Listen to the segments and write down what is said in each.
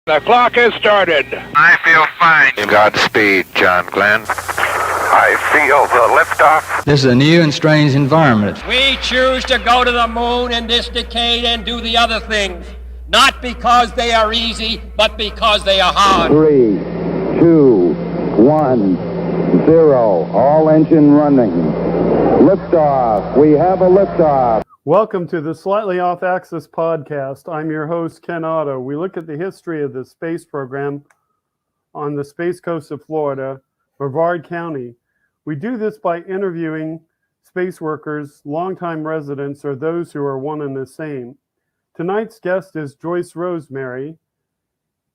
The clock has started. I feel fine. Godspeed, John Glenn. I feel the liftoff. This is a new and strange environment. We choose to go to the moon in this decade and do the other things, not because they are easy, but because they are hard. 3, 2, 1, 0. All engine running. Liftoff. We have a liftoff. Welcome to the Slightly Off Axis podcast. I'm your host, Ken Otto. We look at the history of the space program on the Space Coast of Florida, Brevard County. We do this by interviewing space workers, longtime residents, or those who are one and the same. Tonight's guest is Joyce Rosemary,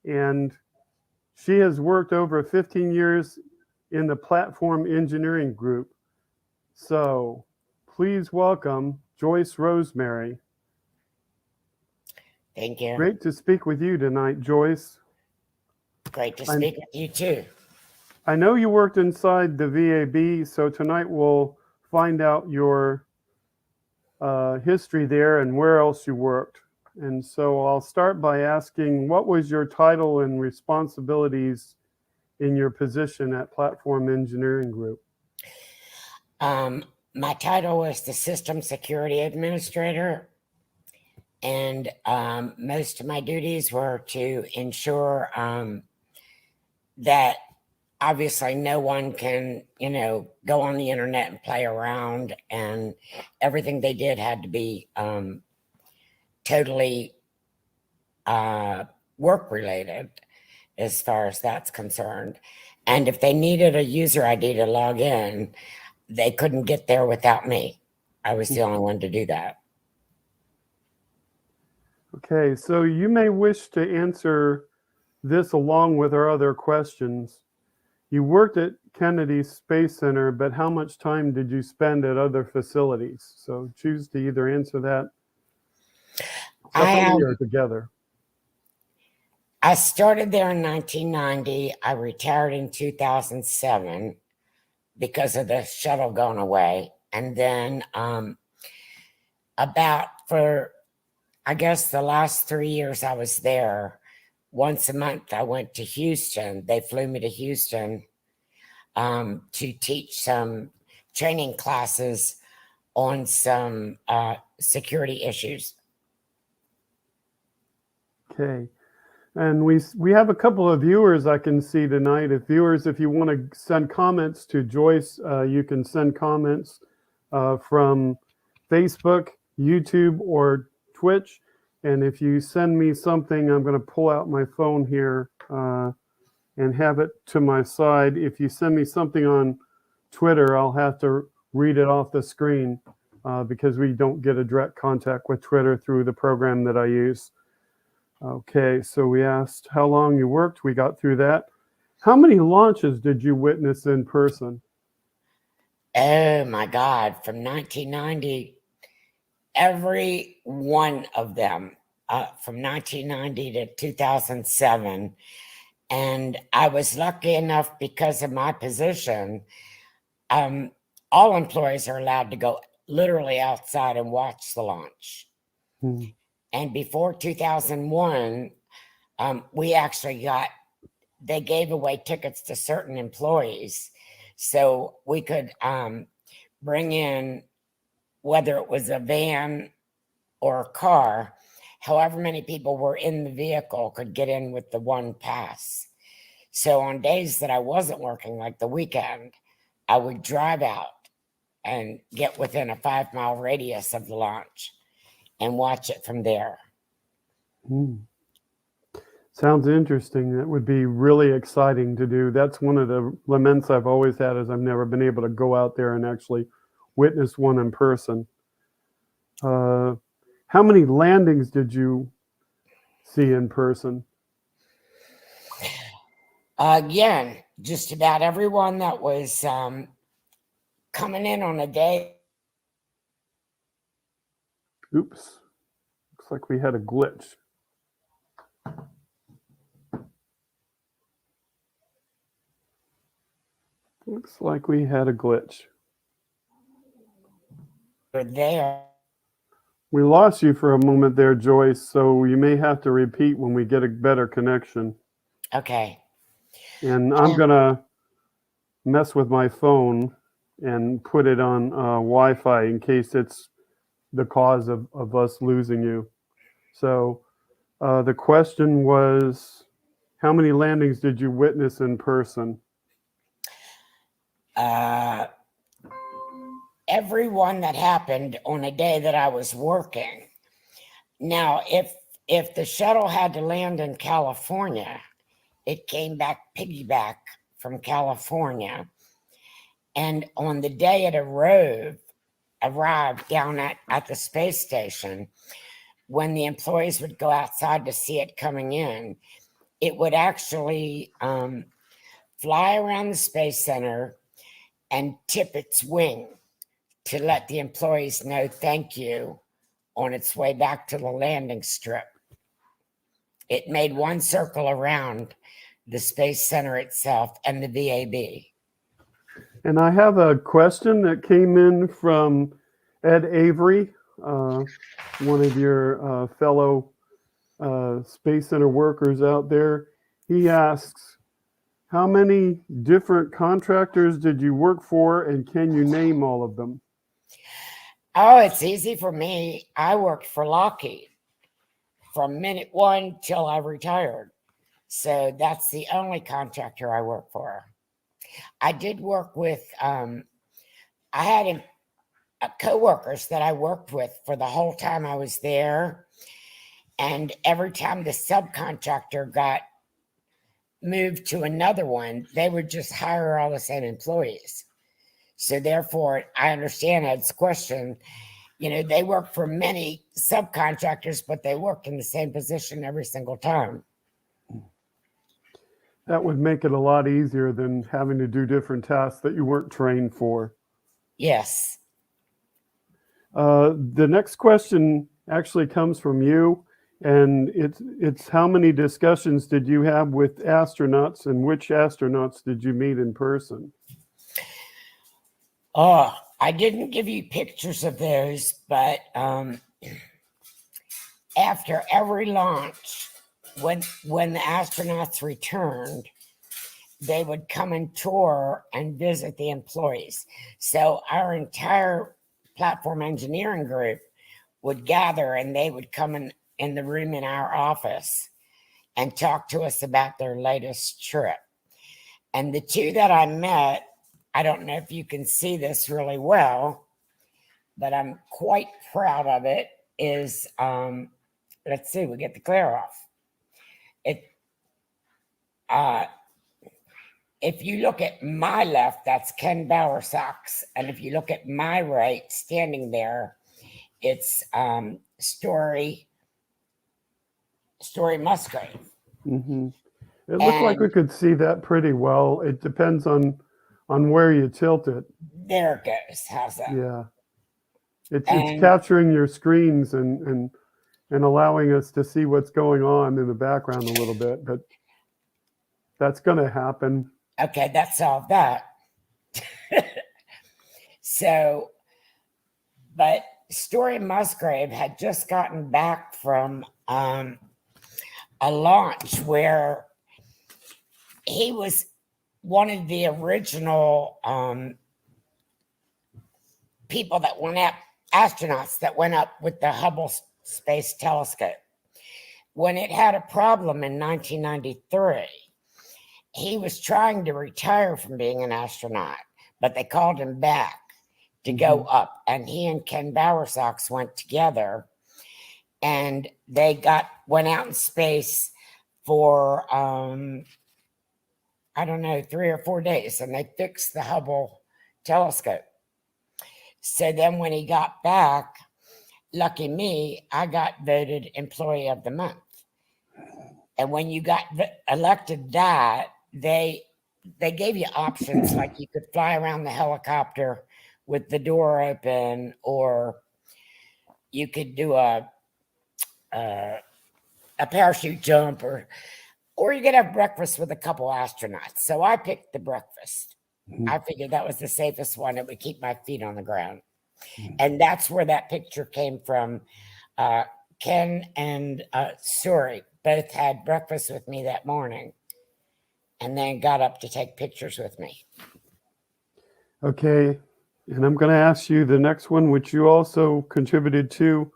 and she has worked over 15 years in the platform engineering group. So please welcome Joyce Rosemary. Thank you. Great to speak with you tonight, Joyce. Great to speak with you too. I know you worked inside the VAB, so tonight we'll find out your history there and where else you worked. And so I'll start by asking, what was your title and responsibilities in your position at Platform Engineering Group? My title was the System Security Administrator, and most of my duties were to ensure that obviously no one can, go on the internet and play around, and everything they did had to be totally work related as far as that's concerned. And if they needed a user ID to log in, they couldn't get there without me. I was the only one to do that. Okay, so you may wish to answer this along with our other questions. You worked at Kennedy Space Center, but how much time did you spend at other facilities? So choose to either answer that separately or together. I started there in 1990. I retired in 2007 because of the shuttle going away. And then for the last 3 years I was there, once a month I went to Houston. They flew me to Houston to teach some training classes on some security issues. Okay. And we have a couple of viewers I can see tonight. If you want to send comments to Joyce, you can send comments from Facebook, YouTube, or Twitch. And if you send me something, I'm going to pull out my phone here and have it to my side. If you send me something on Twitter, I'll have to read it off the screen because we don't get a direct contact with Twitter through the program that I use. Okay, so we asked how long you worked. We got through that. How many launches did you witness in person? Oh my God, from 1990, every one of them, from 1990 to 2007. And I was lucky enough because of my position, all employees are allowed to go literally outside and watch the launch. Hmm. And before 2001, they gave away tickets to certain employees. So we could bring in, whether it was a van or a car, however many people were in the vehicle could get in with the one pass. So on days that I wasn't working, like the weekend, I would drive out and get within a 5-mile radius of the launch and watch it from there. Sounds interesting. That would be really exciting to do. That's one of the laments I've always had, is I've never been able to go out there and actually witness one in person. How many landings did you see in person? Again, just about everyone that was coming in on a day. Oops. Looks like we had a glitch. Looks like we had a glitch. There. We lost you for a moment there, Joyce, so you may have to repeat when we get a better connection. Okay. And I'm going to mess with my phone and put it on Wi-Fi in case it's the cause of us losing you. So the question was, how many landings did you witness in person? Every one that happened on a day that I was working. Now, if the shuttle had to land in California, it came back piggyback from California. And on the day it arrived down at the space station, when the employees would go outside to see it coming in, it would actually fly around the Space Center and tip its wing to let the employees know thank you on its way back to the landing strip. It made one circle around the Space Center itself and the VAB. And I have a question that came in from Ed Avery, one of your fellow Space Center workers out there. He asks, how many different contractors did you work for, and can you name all of them? Oh, it's easy for me. I worked for Lockheed from minute one till I retired. So that's the only contractor I worked for. I did work with, I had co-workers that I worked with for the whole time I was there. And every time the subcontractor got moved to another one, they would just hire all the same employees. So therefore, I understand Ed's question. You know, they work for many subcontractors, but they worked in the same position every single time. That would make it a lot easier than having to do different tasks that you weren't trained for. Yes. The next question actually comes from you, and it's how many discussions did you have with astronauts, and which astronauts did you meet in person? Oh, I didn't give you pictures of those, but after every launch, when the astronauts returned, they would come and tour and visit the employees. So our entire platform engineering group would gather, and they would come in the room in our office and talk to us about their latest trip. And the two that I met, I don't know if you can see this really well, but I'm quite proud of it, is, let's see, we get the glare off. If you look at my left, that's Ken Bowersox. And if you look at my right, standing there, it's Story Musgrave. Mm-hmm. It looked like we could see that pretty well. It depends on where you tilt it. There it goes. How's that? Yeah. It's capturing your screens and allowing us to see what's going on in the background a little bit, but that's going to happen. Okay, that solved that. So, but Story Musgrave had just gotten back from a launch where he was one of the original people that went up, astronauts that went up with the Hubble Space Telescope. When it had a problem in 1993, he was trying to retire from being an astronaut, but they called him back to go up. And he and Ken Bowersox went together, and they went out in space for, I don't know, 3 or 4 days, and they fixed the Hubble telescope. So then when he got back, lucky me, I got voted Employee of the Month. And when you got elected that, they gave you options, like you could fly around the helicopter with the door open, or you could do a parachute jump, or you could have breakfast with a couple astronauts. So I picked the breakfast. I figured that was the safest one. It would keep my feet on the ground. And that's where that picture came from. Ken and Suri both had breakfast with me that morning and then got up to take pictures with me. Okay, and I'm going to ask you the next one, which you also contributed to.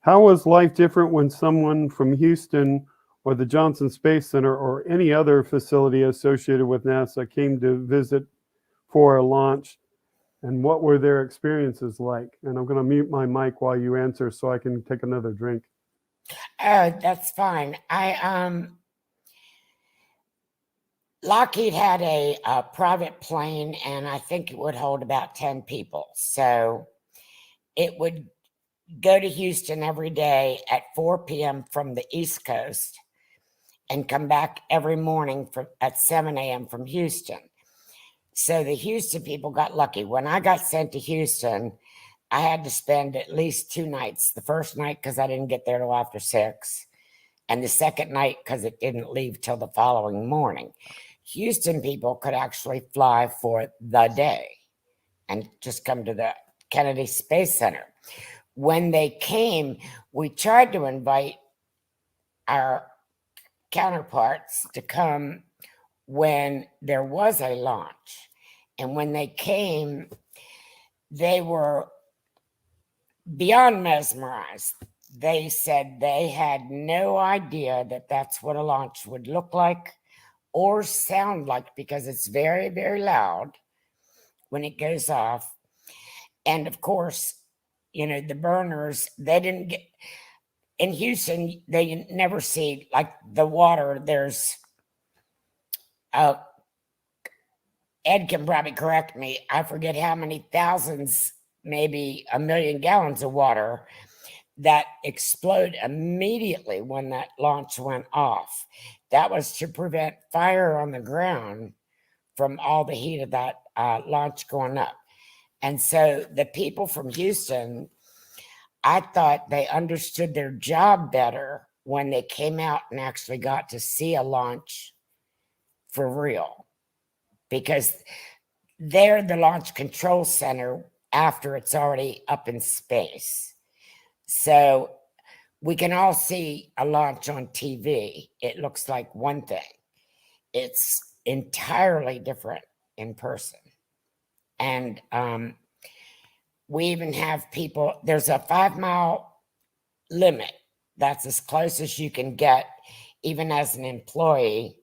How was life different when someone from Houston or the Johnson Space Center or any other facility associated with NASA came to visit for a launch? And what were their experiences like? And I'm going to mute my mic while you answer so I can take another drink. That's fine. Lockheed had a private plane, and I think it would hold about 10 people. So it would go to Houston every day at 4 p.m. from the East Coast and come back every morning at 7 a.m. from Houston. So the Houston people got lucky. When I got sent to Houston, I had to spend at least 2 nights. The first night because I didn't get there till after 6, and the second night because it didn't leave till the following morning. Houston people could actually fly for the day and just come to the Kennedy Space Center. When they came, we tried to invite our counterparts to come when there was a launch. And when they came, they were beyond mesmerized. They said they had no idea that that's what a launch would look like or sound like, because it's very, very loud when it goes off. And of course, you know, the burners, they didn't get, in Houston, they never see like the water. There's, Ed can probably correct me, I forget how many thousands, maybe 1 million gallons of water that explode immediately when that launch went off. That was to prevent fire on the ground from all the heat of that launch going up. And so the people from Houston, I thought they understood their job better when they came out and actually got to see a launch for real, because they're the launch control center after it's already up in space. So we can all see a launch on TV. It looks like one thing. It's entirely different in person. And we even have people, there's a 5-mile limit. That's as close as you can get, even as an employee,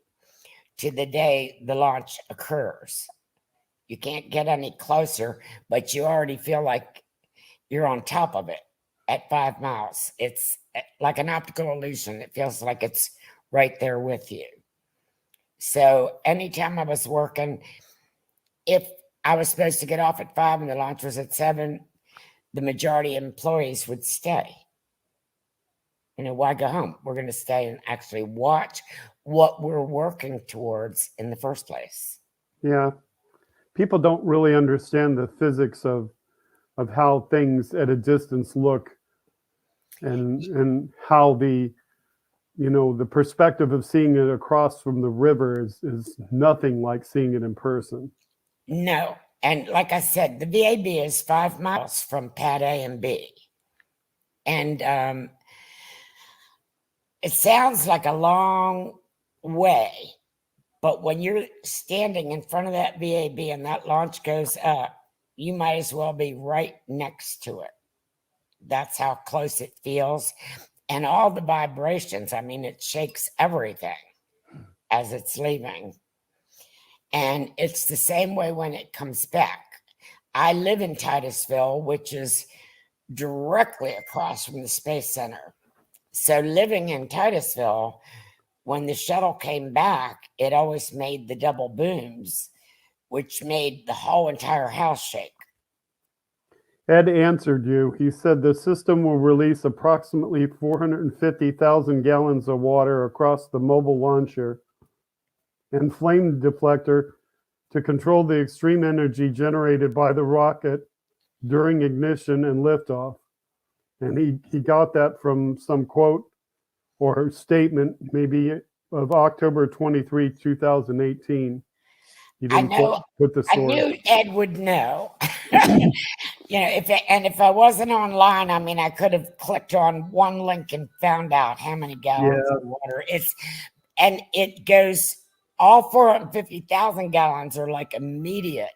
to the day the launch occurs. You can't get any closer, but you already feel like you're on top of it at 5 miles. It's like an optical illusion. It feels like it's right there with you. So anytime I was working, if I was supposed to get off at 5 and the launch was at 7, the majority of employees would stay. You know, why go home? We're going to stay and actually watch what we're working towards in the first place. Yeah. People don't really understand the physics of how things at a distance look, and how the, you know, the perspective of seeing it across from the river is nothing like seeing it in person. No. And like I said, the VAB is 5 miles from pad A and B. And it sounds like a long way, but when you're standing in front of that VAB and that launch goes up, you might as well be right next to it. That's how close it feels. And all the vibrations, I mean, it shakes everything as it's leaving. And it's the same way when it comes back. I live in Titusville, which is directly across from the Space Center. So living in Titusville, when the shuttle came back, it always made the double booms, which made the whole entire house shake. Ed answered you. He said the system will release approximately 450,000 gallons of water across the mobile launcher and flame deflector to control the extreme energy generated by the rocket during ignition and liftoff. And he got that from some quote or statement, maybe of October 23, 2018. You I didn't know. put the I source. knew Ed would know. You know, if I wasn't online, I mean, I could have clicked on one link and found out how many gallons of water and it goes. All 450,000 gallons are like immediately.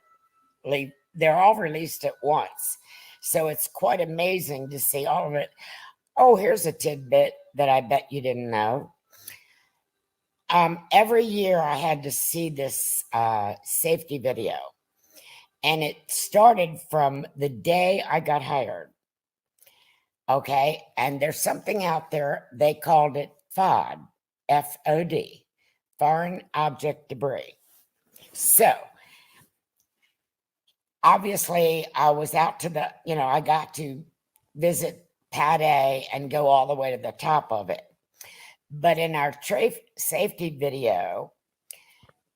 They're all released at once, so it's quite amazing to see all of it. Oh, here's a tidbit that I bet you didn't know. Every year I had to see this safety video. And it started from the day I got hired. Okay. And there's something out there, they called it FOD, FOD, foreign object debris. So obviously I was out to I got to visit Pad A and go all the way to the top of it. But in our safety video,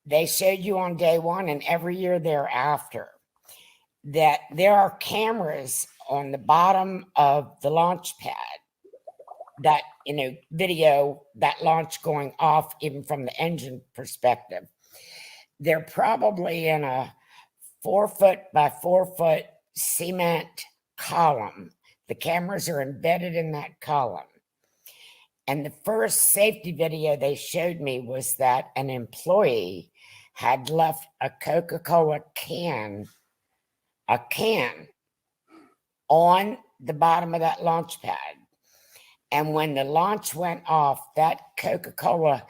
they showed you on day one and every year thereafter that there are cameras on the bottom of the launch pad that, video that launch going off even from the engine perspective. They're probably in a 4 foot by 4 foot cement column. The cameras are embedded in that column. And the first safety video they showed me was that an employee had left a Coca-Cola can on the bottom of that launch pad. And when the launch went off, that Coca-Cola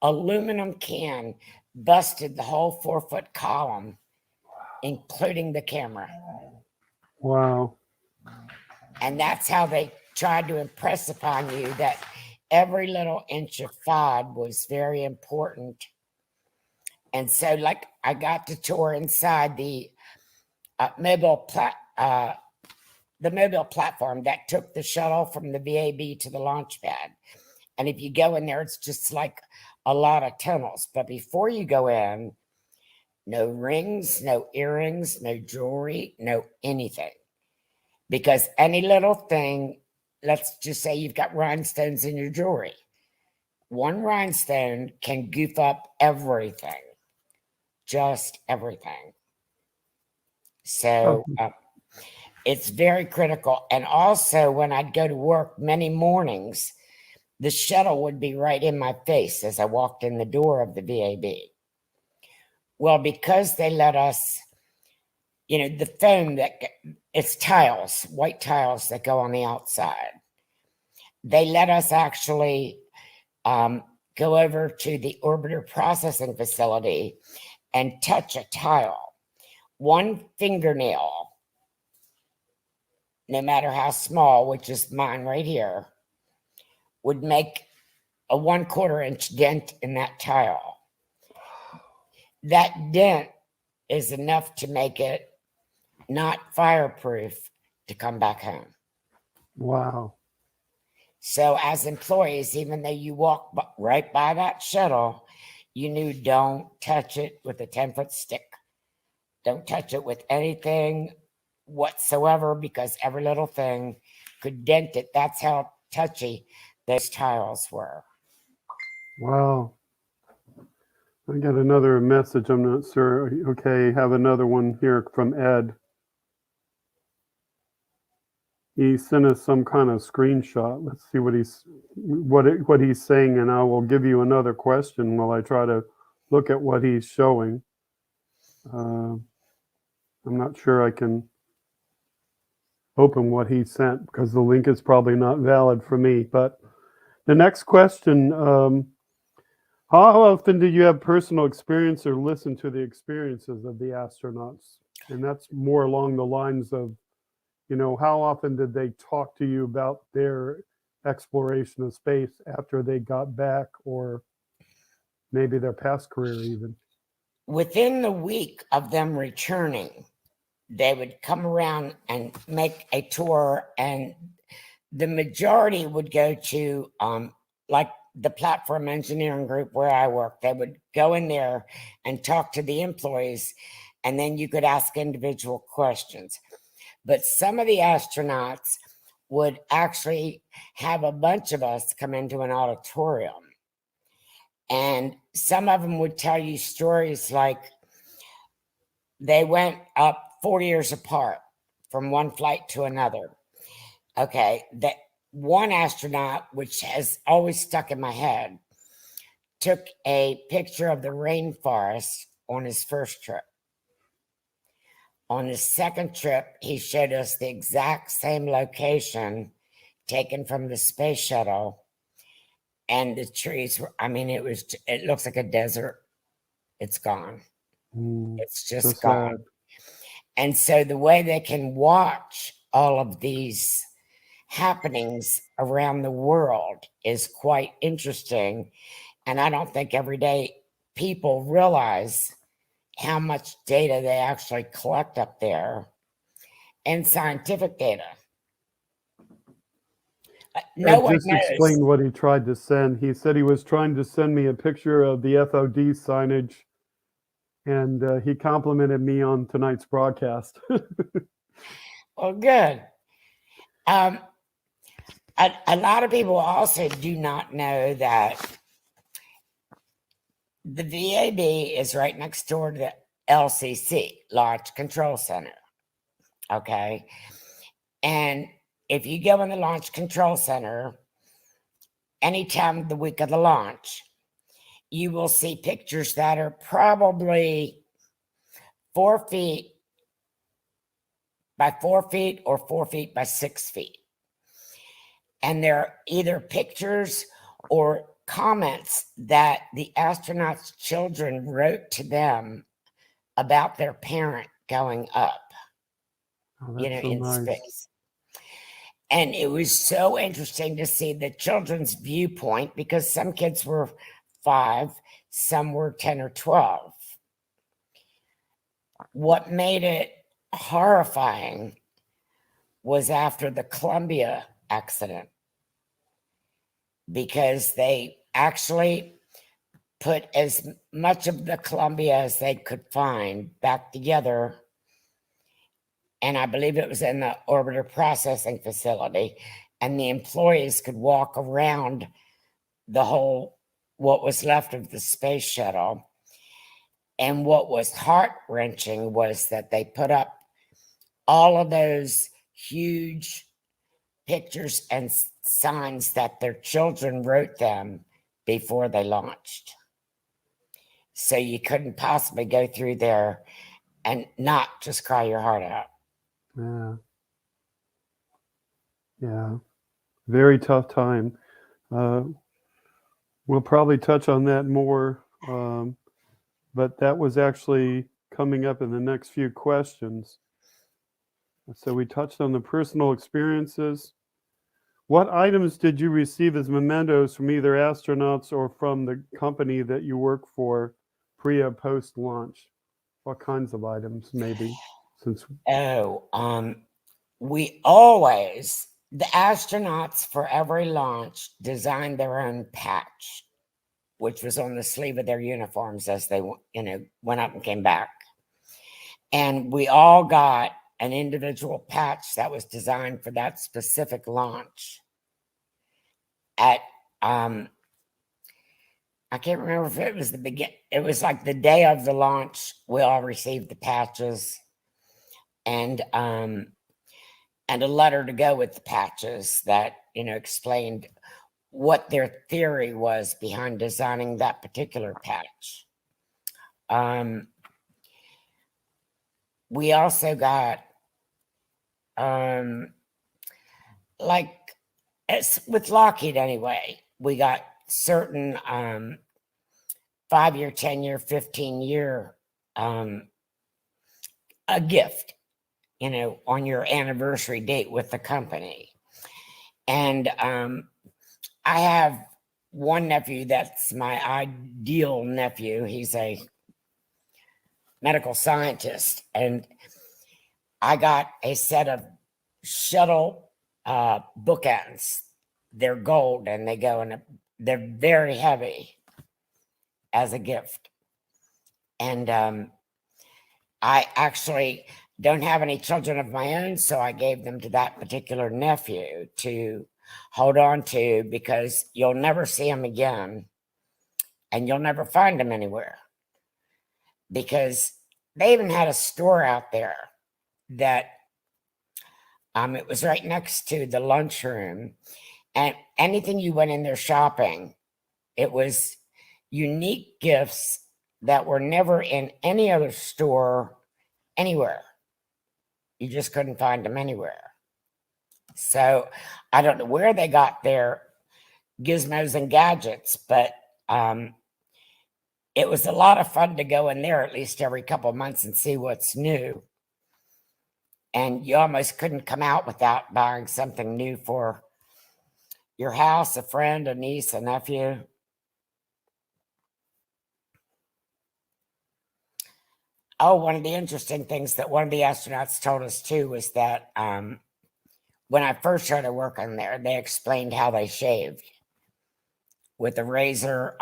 aluminum can busted the whole 4 foot column, including the camera. Wow. And that's how they tried to impress upon you that every little inch of FOD was very important. And so, like, I got to tour inside the mobile platform that took the shuttle from the VAB to the launch pad. And if you go in there, it's just like a lot of tunnels. But before you go in, no rings, no earrings, no jewelry, no anything. Because any little thing, let's just say you've got rhinestones in your jewelry. One rhinestone can goof up everything. Just everything. So it's very critical. And also when I'd go to work many mornings, the shuttle would be right in my face as I walked in the door of the VAB. Well, because they let us, the foam it's tiles, white tiles that go on the outside. They let us actually go over to the orbiter processing facility and touch a tile. One fingernail, no matter how small, which is mine right here, would make a 1/4 inch dent in that tile. That dent is enough to make it not fireproof to come back home. Wow. So as employees, even though you walk right by that shuttle, you knew don't touch it with a 10-foot stick. Don't touch it with anything whatsoever because every little thing could dent it. That's how touchy those tiles were. Wow. I got another message. I'm not sure. Okay, have another one here from Ed. He sent us some kind of screenshot. Let's see what he's saying, and I will give you another question while I try to look at what he's showing. I'm not sure I can open what he sent because the link is probably not valid for me. But the next question, how often do you have personal experience or listen to the experiences of the astronauts? And that's more along the lines of, how often did they talk to you about their exploration of space after they got back, or maybe their past career even? Within the week of them returning, they would come around and make a tour, and the majority would go to like the platform engineering group where I work. They would go in there and talk to the employees, and then you could ask individual questions. But some of the astronauts would actually have a bunch of us come into an auditorium, and some of them would tell you stories like they went up 4 years apart from one flight to another. Okay, that one astronaut, which has always stuck in my head, took a picture of the rainforest on his first trip. On his second trip, he showed us the exact same location taken from the space shuttle. And the trees were, I mean, it looks like a desert. It's gone. It's So just gone. sad. And so the way they can watch all of these happenings around the world is quite interesting. And I don't think everyday people realize how much data they actually collect up there, and scientific data. No one Just knows. explain what he tried to send. He said he was trying to send me a picture of the FOD signage, and he complimented me on tonight's broadcast. Well, good. A lot of people also do not know that the VAB is right next door to the LCC, Launch Control Center. Okay. And if you go in the Launch Control Center, anytime of the week of the launch, you will see pictures that are probably 4 feet by 4 feet or 4 feet by 6 feet. And they're either pictures or comments that the astronauts' children wrote to them about their parent going up, Oh, you know, that's so in nice. space. And it was so interesting to see the children's viewpoint, because some kids were 5, some were 10 or 12. What made it horrifying was after the Columbia accident, because they actually put as much of the Columbia as they could find back together. And I believe it was in the orbiter processing facility, and the employees could walk around the whole, what was left of the space shuttle. And what was heart-wrenching was that they put up all of those huge pictures and signs that their children wrote them before they launched. So you couldn't possibly go through there and not just cry your heart out. Yeah. Yeah. Very tough time. We'll probably touch on that more, but that was actually coming up in the next few questions. So we touched on the personal experiences. What items did you receive as mementos from either astronauts or from the company that you work for pre or post launch? What kinds of items, maybe? We always, the astronauts for every launch designed their own patch, which was on the sleeve of their uniforms as they, went up and came back. And we all got an individual patch that was designed for that specific launch. At I can't remember if it was it was like the day of the launch, we all received the patches, and a letter to go with the patches that, explained what their theory was behind designing that particular patch. We also got, with Lockheed anyway, we got certain 5-year, 10-year, 15-year a gift, on your anniversary date with the company. And I have one nephew that's my ideal nephew. He's a medical scientist, and I got a set of shuttle bookends. They're gold, and they go in they're very heavy as a gift. And I actually don't have any children of my own, so I gave them to that particular nephew to hold on to, because you'll never see him again, and you'll never find him anywhere, because they even had a store out there that it was right next to the lunchroom, and anything you went in there shopping, it was unique gifts that were never in any other store anywhere. You just couldn't find them anywhere. So I don't know where they got their gizmos and gadgets, but it was a lot of fun to go in there at least every couple of months and see what's new. And you almost couldn't come out without buying something new for your house, a friend, a niece, a nephew. Oh, one of the interesting things that one of the astronauts told us too was that when I first started working there, they explained how they shaved with a razor.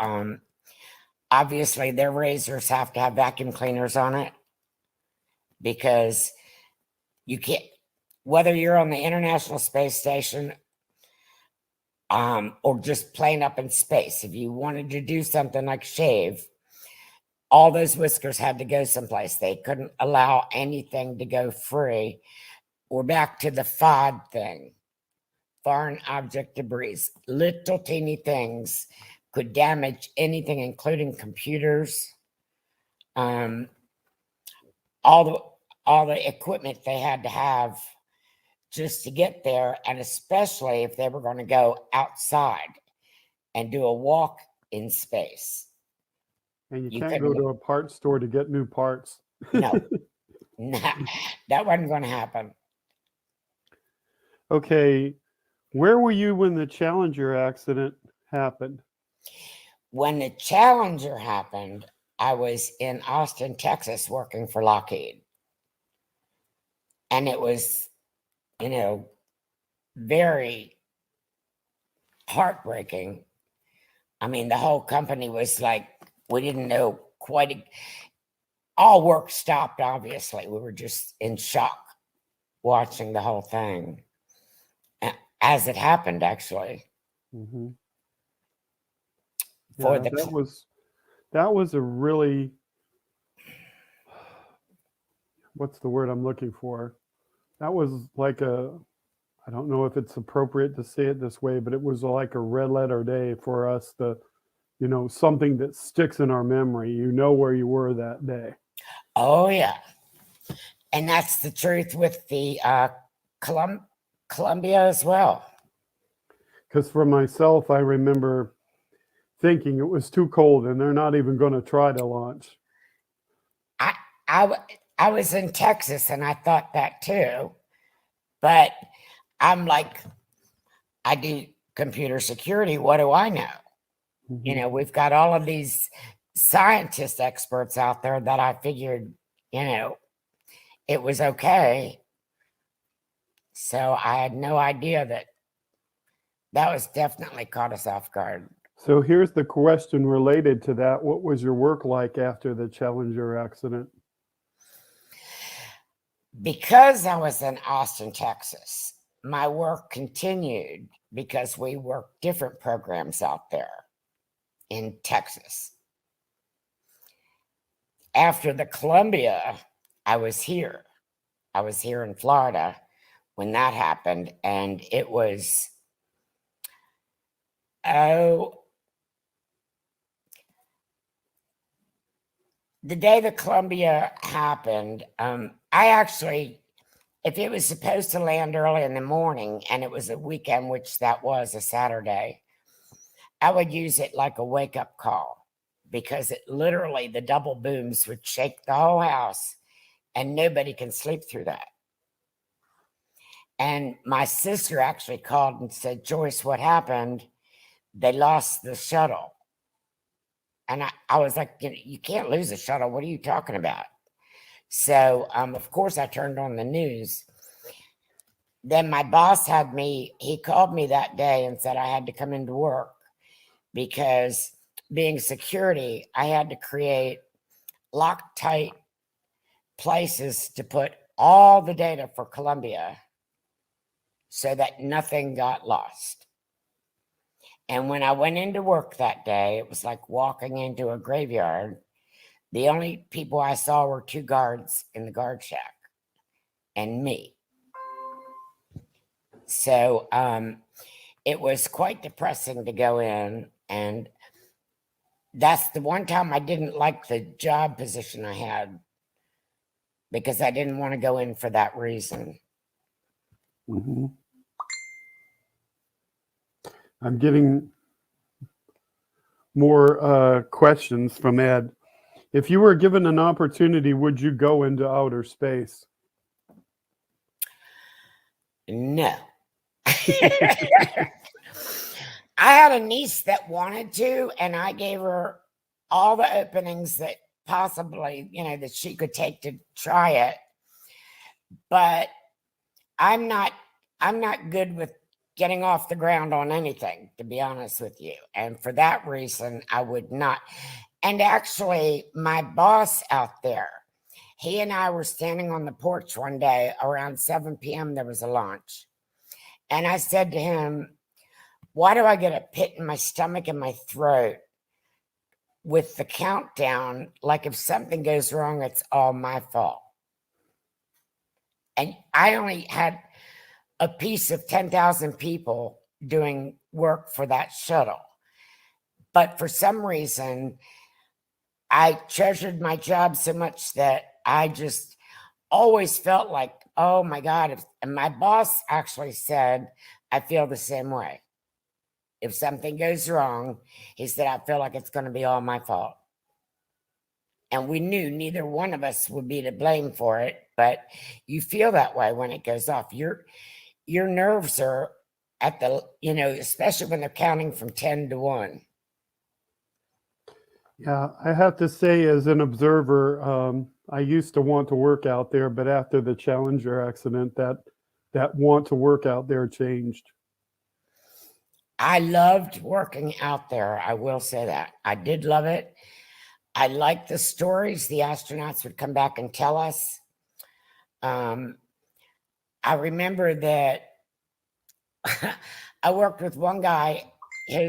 Obviously, their razors have to have vacuum cleaners on it because you can't, whether you're on the International Space Station or just plain up in space, if you wanted to do something like shave, all those whiskers had to go someplace. They couldn't allow anything to go free. We're back to the FOD thing, foreign object debris. Little teeny things could damage anything, including computers. All the equipment they had to have just to get there, and especially if they were going to go outside and do a walk in space. And you can't go to a parts store to get new parts. No, that wasn't going to happen. Okay, where were you when the Challenger accident happened? When the Challenger happened, I was in Austin, Texas, working for Lockheed. And it was, very heartbreaking. I mean, the whole company was like, we didn't know quite. All work stopped, obviously. We were just in shock watching the whole thing as it happened, actually. Mm-hmm. For Yeah, that was a really, what's the word I'm looking for? That was like I don't know if it's appropriate to say it this way, but it was like a red letter day for us, something that sticks in our memory. You know where you were that day. Oh, yeah. And that's the truth with the Columbia as well. Because for myself, I remember thinking it was too cold and they're not even going to try to launch. I was in Texas and I thought that too, but I'm like, I do computer security. What do I know? Mm-hmm. We've got all of these scientist experts out there that I figured, it was okay. So I had no idea that was definitely caught us off guard. So here's the question related to that. What was your work like after the Challenger accident? Because I was in Austin, Texas, my work continued because we worked different programs out there in Texas. After the Columbia, I was here. I was here in Florida when that happened, and it was, the day the Columbia happened, I actually, if it was supposed to land early in the morning and it was a weekend, which that was a Saturday, I would use it like a wake-up call because it literally, the double booms would shake the whole house and nobody can sleep through that. And my sister actually called and said, Joyce, what happened? They lost the shuttle. And I was like, you can't lose a shuttle. What are you talking about? So, of course, I turned on the news. Then my boss he called me that day and said I had to come into work because being security, I had to create Loctite places to put all the data for Columbia so that nothing got lost. And when I went into work that day, it was like walking into a graveyard. The only people I saw were 2 guards in the guard shack and me. So it was quite depressing to go in, and that's the one time I didn't like the job position I had, because I didn't want to go in for that reason. Mm-hmm. I'm getting more questions from Ed. If you were given an opportunity, would you go into outer space? No. I had a niece that wanted to, and I gave her all the openings that possibly, that she could take to try it. But I'm not good with getting off the ground on anything, to be honest with you. And for that reason, I would not. And actually, my boss out there, he and I were standing on the porch one day around 7 p.m. There was a launch. And I said to him, why do I get a pit in my stomach and my throat with the countdown? Like if something goes wrong, it's all my fault. And I only had a piece of 10,000 people doing work for that shuttle. But for some reason, I treasured my job so much that I just always felt like, oh my God. And my boss actually said, I feel the same way. If something goes wrong, he said, I feel like it's going to be all my fault. And we knew neither one of us would be to blame for it, but you feel that way when it goes off. Your nerves are at the, especially when they're counting from 10 to 1. Yeah, I have to say, as an observer, I used to want to work out there, but after the Challenger accident, that want to work out there changed. I loved working out there. I will say that. I did love it. I liked the stories the astronauts would come back and tell us. I remember that I worked with one guy. He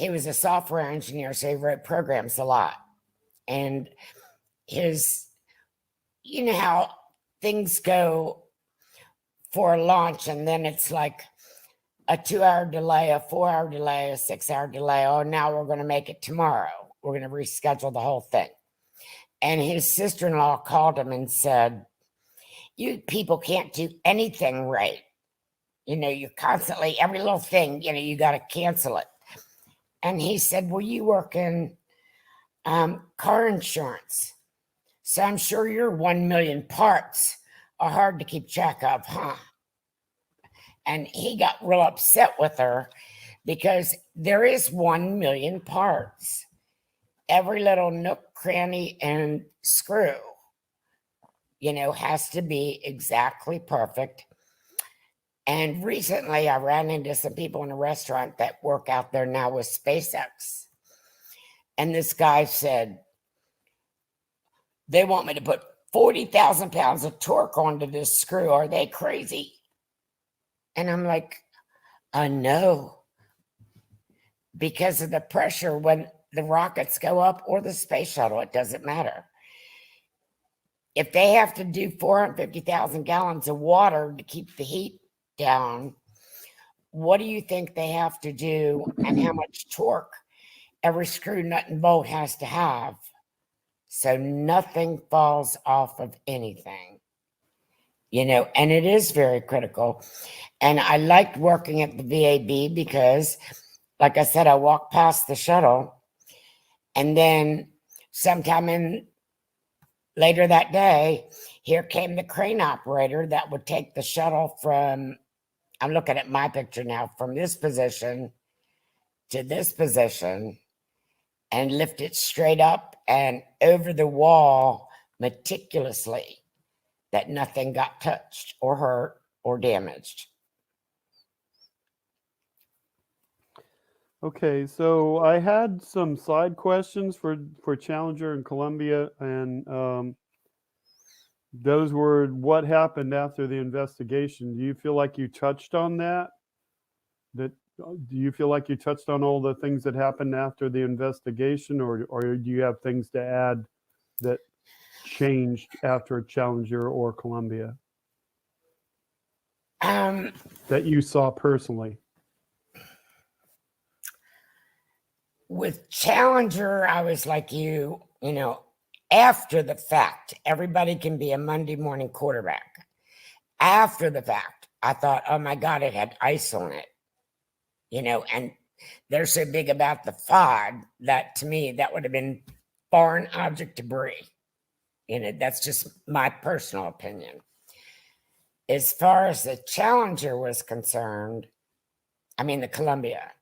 was a software engineer, so he wrote programs a lot. And you know how things go for a launch, and then it's like a 2-hour delay, a 4-hour delay, a 6-hour delay. Oh, now we're going to make it tomorrow. We're going to reschedule the whole thing. And his sister-in-law called him and said, you people can't do anything right. You're constantly, every little thing, you got to cancel it. And he said, well, you work in car insurance, so I'm sure your 1 million parts are hard to keep track of, huh? And he got real upset with her because there is 1 million parts. Every little nook, cranny, and screw, has to be exactly perfect. And recently I ran into some people in a restaurant that work out there now with SpaceX. And this guy said, they want me to put 40,000 pounds of torque onto this screw. Are they crazy? And I'm like, no. Because of the pressure when the rockets go up or the space shuttle, it doesn't matter. If they have to do 450,000 gallons of water to keep the heat down, what do you think they have to do, and how much torque every screw, nut, and bolt has to have, so nothing falls off of anything, and it is very critical. And I liked working at the VAB because, like I said, I walked past the shuttle, and then sometime later that day, here came the crane operator that would take the shuttle from, I'm looking at my picture now, from this position to this position, and lift it straight up and over the wall meticulously, that nothing got touched or hurt or damaged. Okay, so I had some side questions for Challenger and Columbia, and those were, what happened after the investigation? Do you feel like you touched on that do you feel like you touched on all the things that happened after the investigation, or do you have things to add that changed after Challenger or Columbia that you saw personally? With Challenger, I was like you know, after the fact, everybody can be a Monday morning quarterback. After the fact, I thought, oh my God, it had ice on it, you know, and they're so big about the fog that to me, that would have been foreign object debris. You know, that's just my personal opinion. As far as the Challenger was concerned, I mean, the Columbia,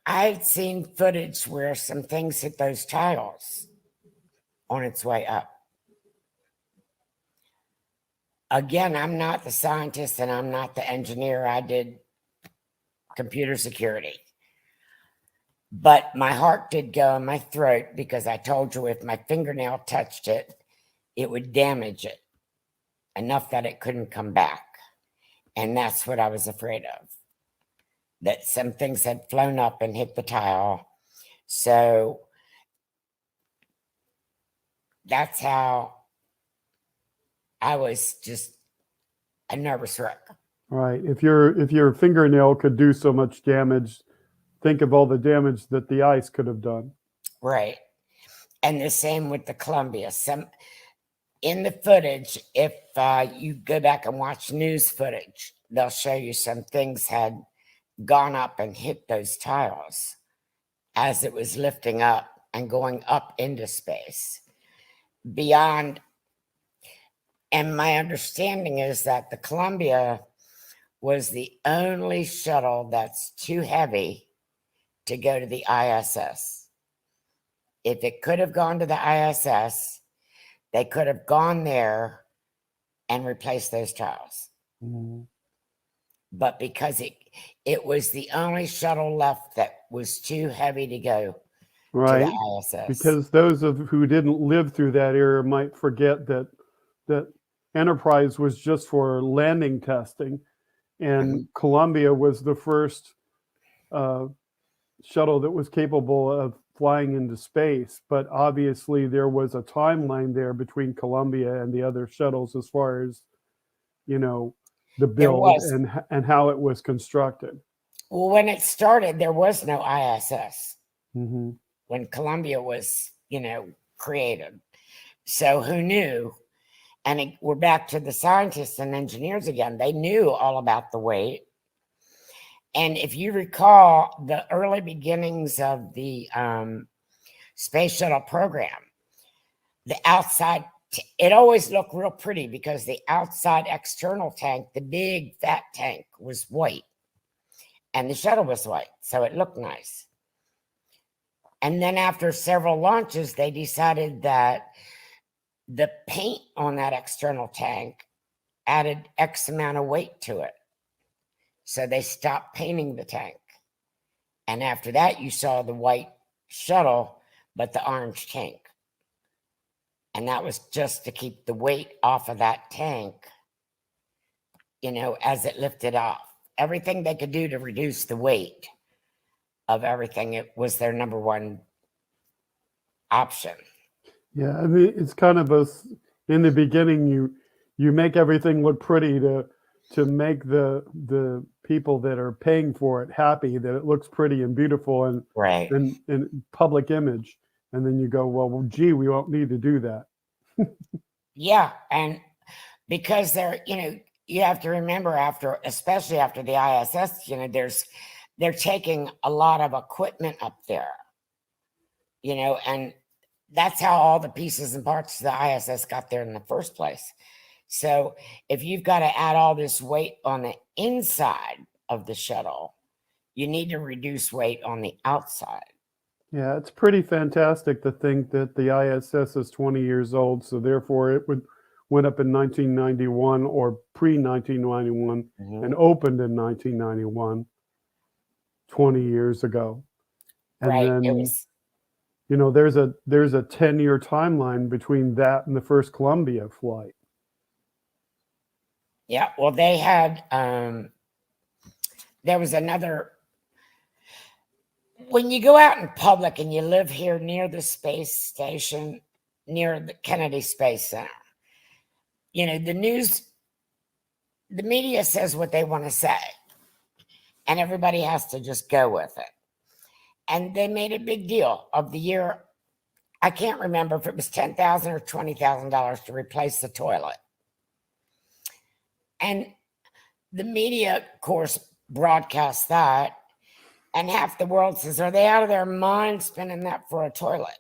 I'd seen footage where some things hit those tiles on its way up. Again, I'm not the scientist and I'm not the engineer. I did computer security. But my heart did go in my throat because I told you if my fingernail touched it, it would damage it enough that it couldn't come back. And that's what I was afraid of. That some things had flown up and hit the tile. So that's how I was just a nervous wreck. Right. If your fingernail could do so much damage, think of all the damage that the ice could have done. Right. And the same with the Columbia. Some in the footage, if you go back and watch news footage, they'll show you some things had gone up and hit those tiles as it was lifting up and going up into space beyond. And my understanding is that the Columbia was the only shuttle that's too heavy to go to the ISS. If it could have gone to the ISS, they could have gone there and replaced those tiles. Mm-hmm. But because it was the only shuttle left that was too heavy to go right. to the ISS. Because those who didn't live through that era might forget that Enterprise was just for landing testing, and Columbia was the first shuttle that was capable of flying into space. But obviously there was a timeline there between Columbia and the other shuttles as far as, you know, the build and how it was constructed. Well, when it started, there was no ISS. Mm-hmm. When Columbia was, you know, created. So who knew? And we're back to the scientists and engineers again. They knew all about the weight. And if you recall the early beginnings of the space shuttle program, the outside, it always looked real pretty because the outside external tank, the big fat tank, was white. And the shuttle was white. So it looked nice. And then after several launches, they decided that the paint on that external tank added X amount of weight to it. So they stopped painting the tank. And after that, you saw the white shuttle, but the orange tank. And that was just to keep the weight off of that tank, you know, as it lifted off. Everything they could do to reduce the weight of everything, it was their number one option. Yeah, I mean, it's kind of in the beginning, you make everything look pretty to make the people that are paying for it happy, that it looks pretty and beautiful and right and public image. And then you go, well, gee, we won't need to do that. Yeah, and because they're, you know, you have to remember especially after the ISS, you know, they're taking a lot of equipment up there, you know, and that's how all the pieces and parts of the ISS got there in the first place. So if you've got to add all this weight on the inside of the shuttle, you need to reduce weight on the outside. Yeah, it's pretty fantastic to think that the ISS is 20 years old, so therefore it went up in 1991 or pre-1991 and opened in 1991, 20 years ago. And right. then, it was, you know, there's a 10-year timeline between that and the first Columbia flight. yeah, well, they had there was another. When you go out in public and you live here near the space station, near the Kennedy Space Center, you know, the media says what they want to say, and everybody has to just go with it. And they made a big deal of the year. I can't remember if it was $10,000 or $20,000 to replace the toilet. And the media, of course, broadcasts that. And half the world says, are they out of their mind spending that for a toilet?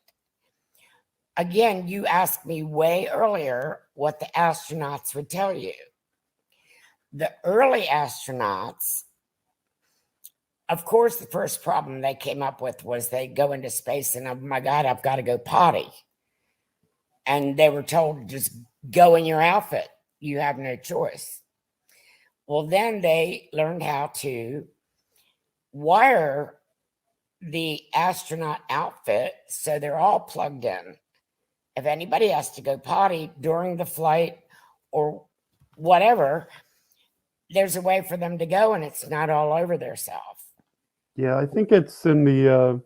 Again, you asked me way earlier what the astronauts would tell you. The early astronauts, of course, the first problem they came up with was they go into space and, oh my God, I've got to go potty. And they were told to just go in your outfit. You have no choice. Well, then they learned how to wire the astronaut outfit so they're all plugged in. If anybody has to go potty during the flight or whatever, there's a way for them to go and it's not all over themselves. Yeah, I think it's in the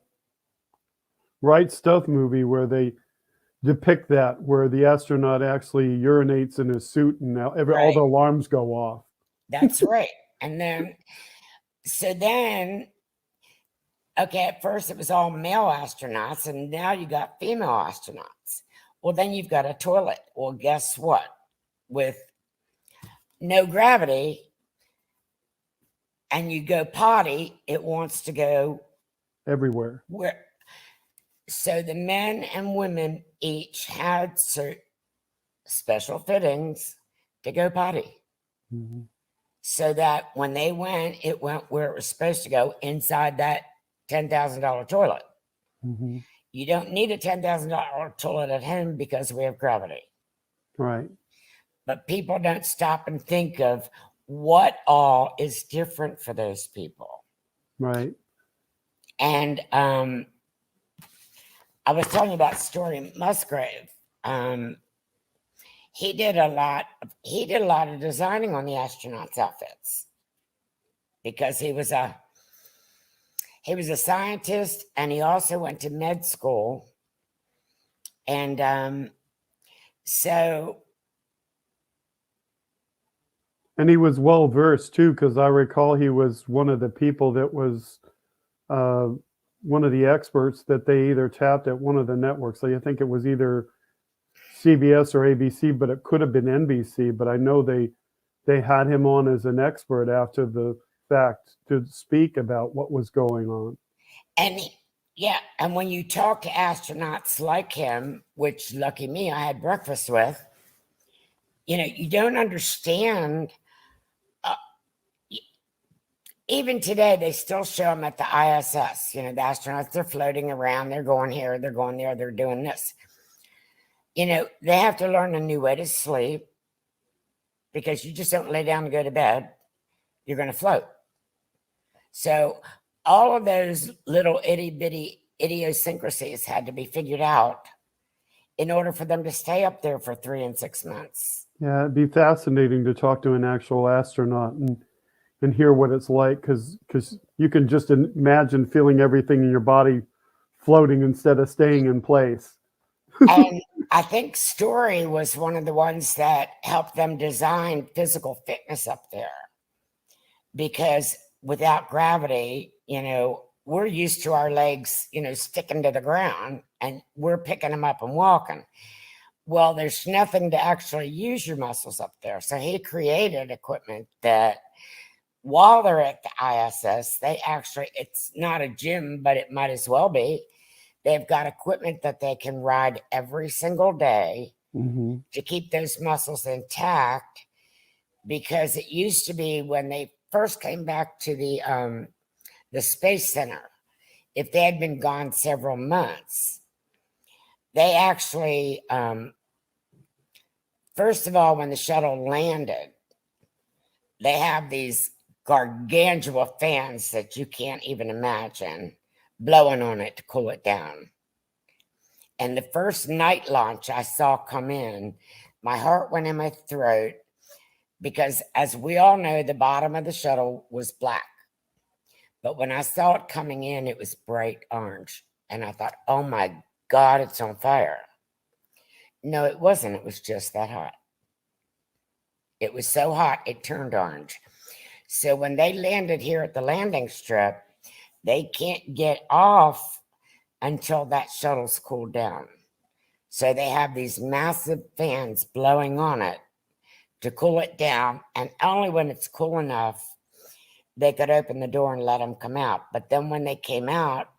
Right Stuff movie where they depict that, where the astronaut actually urinates in his suit and all the alarms go off. That's right. And then, okay, at first it was all male astronauts, and now you got female astronauts. Well, then you've got a toilet. Well, guess what? With no gravity, and you go potty, it wants to go everywhere. So the men and women each had special fittings to go potty. Mm-hmm. So that when they went, it went where it was supposed to go, inside that $10,000 toilet. Mm-hmm. You don't need a $10,000 toilet at home because we have gravity. Right. But people don't stop and think of what all is different for those people. Right. And I was telling you about Story Musgrave. He did a lot of designing on the astronauts' outfits because he was a scientist, and he also went to med school. And and he was well versed too, because I recall he was one of the people that was one of the experts that they either tapped at one of the networks. So I think it was either CBS or ABC, but it could have been NBC. But I know they had him on as an expert after the fact to speak about what was going on. And and when you talk to astronauts like him, which lucky me, I had breakfast with, you don't understand. Even today, they still show them at the ISS. The astronauts, they're floating around, they're going here, they're going there, they're doing this. They have to learn a new way to sleep because you just don't lay down and go to bed. You're going to float. So all of those little itty-bitty idiosyncrasies had to be figured out in order for them to stay up there for 3 and 6 months. Yeah, it'd be fascinating to talk to an actual astronaut and hear what it's like, because you can just imagine feeling everything in your body floating instead of staying in place. And I think Story was one of the ones that helped them design physical fitness up there, because without gravity, we're used to our legs, sticking to the ground, and we're picking them up and walking. Well, there's nothing to actually use your muscles up there. So he created equipment that while they're at the ISS, it's not a gym, but it might as well be. They've got equipment that they can ride every single day to keep those muscles intact, because it used to be when they first came back to the Space Center, if they had been gone several months, they actually, first of all, when the shuttle landed, they have these gargantuan fans that you can't even imagine blowing on it to cool it down. And the first night launch I saw come in, my heart went in my throat, because as we all know, the bottom of the shuttle was black. But when I saw it coming in, it was bright orange. And I thought, oh my God, it's on fire. No, it wasn't. It was just that hot. It was so hot, it turned orange. So when they landed here at the landing strip, they can't get off until that shuttle's cooled down. So they have these massive fans blowing on it to cool it down. And only when it's cool enough, they could open the door and let them come out. But then when they came out,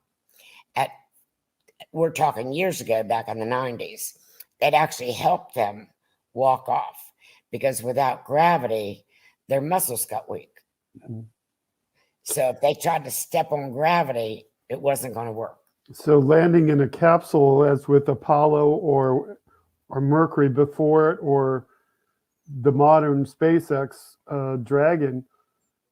we're talking years ago, back in the 90s, it actually helped them walk off, because without gravity, their muscles got weak. Mhm. So if they tried to step on gravity, it wasn't going to work. So landing in a capsule, as with Apollo or Mercury before it, or the modern SpaceX Dragon,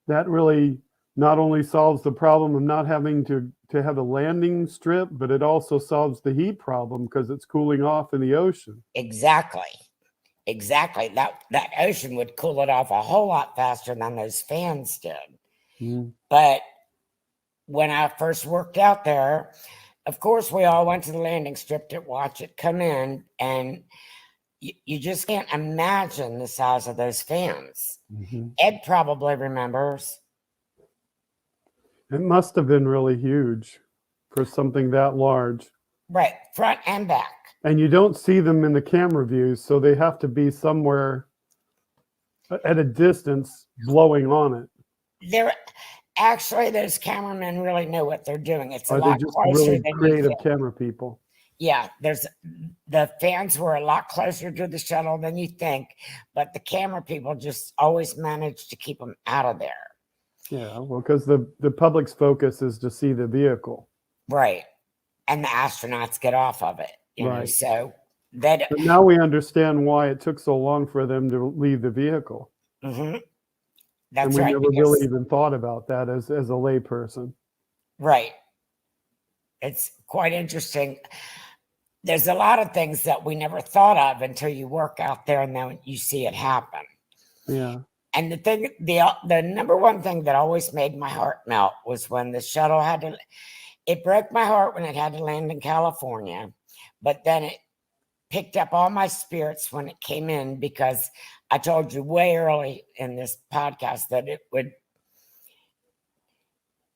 that really not only solves the problem of not having to have a landing strip, but it also solves the heat problem because it's cooling off in the ocean. Exactly. That ocean would cool it off a whole lot faster than those fans did. Mm. But when I first worked out there, of course, we all went to the landing strip to watch it come in, and you just can't imagine the size of those fans. Mm-hmm. Ed probably remembers. It must have been really huge for something that large. Right, front and back. And you don't see them in the camera views, so they have to be somewhere at a distance blowing on it. They're actually, those cameramen really know what they're doing. It's a Are they lot just closer really than you creative think. camera people? Yeah, the fans were a lot closer to the shuttle than you think, but the camera people just always managed to keep them out of there. Yeah, well, because the public's focus is to see the vehicle. Right. And the astronauts get off of it. You know, Right. so that. But now we understand why it took so long for them to leave the vehicle. Mm-hmm. And That's we right. never really even thought about that as a layperson. Right. It's quite interesting. There's a lot of things that we never thought of until you work out there and then you see it happen. Yeah. And the number one thing that always made my heart melt was when the shuttle it broke my heart when it had to land in California, but then it picked up all my spirits when it came in, because I told you way early in this podcast that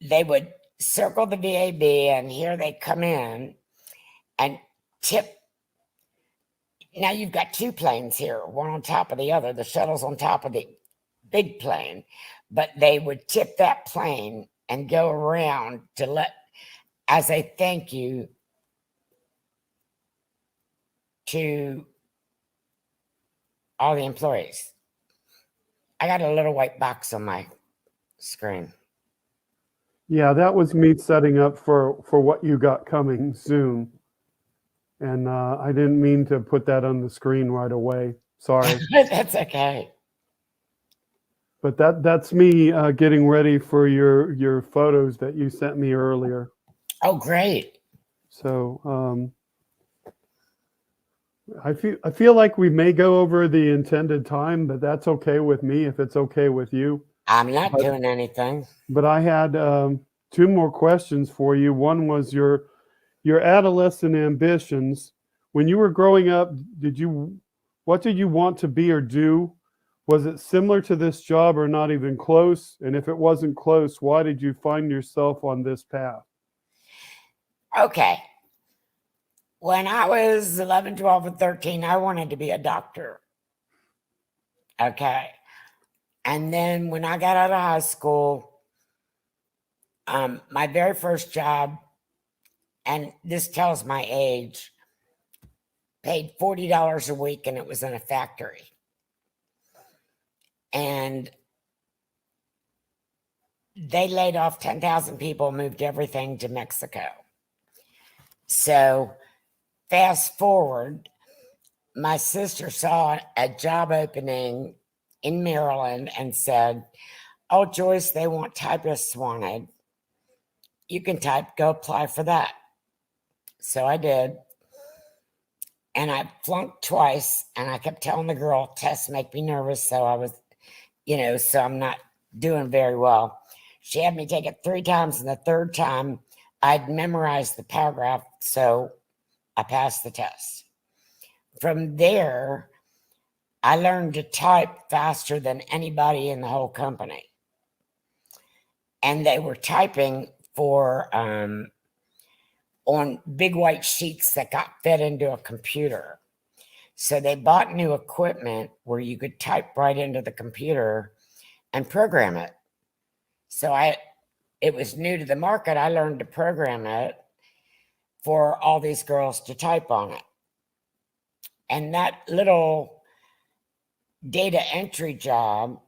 they would circle the VAB, and here they come in and tip. Now you've got two planes here, one on top of the other. The shuttle's on top of the big plane, but they would tip that plane and go around as a thank you to all the employees. I got a little white box on my screen. Yeah, that was me setting up for what you got coming soon. And I didn't mean to put that on the screen right away. Sorry. That's okay. But that's me getting ready for your photos that you sent me earlier. Oh, great. So I feel like we may go over the intended time, but that's okay with me if it's okay with you. I'm not doing anything. But I had two more questions for you. One was your adolescent ambitions. When you were growing up, what did you want to be or do? Was it similar to this job or not even close? And if it wasn't close, why did you find yourself on this path? Okay. When I was 11, 12, and 13, I wanted to be a doctor. Okay. And then when I got out of high school, my very first job, and this tells my age, paid $40 a week, and it was in a factory. And they laid off 10,000 people, moved everything to Mexico. So fast forward, my sister saw a job opening in Maryland and said, "Oh, Joyce, they want typists wanted. You can type, go apply for that." So I did. And I flunked twice, and I kept telling the girl, tests make me nervous. So I was, so I'm not doing very well. She had me take it 3 times, and the 3rd time I'd memorized the paragraph, so I passed the test. From there, I learned to type faster than anybody in the whole company. And they were typing for on big white sheets that got fed into a computer. So they bought new equipment where you could type right into the computer and program it. So it was new to the market. I learned to program it for all these girls to type on it. And that little data entry job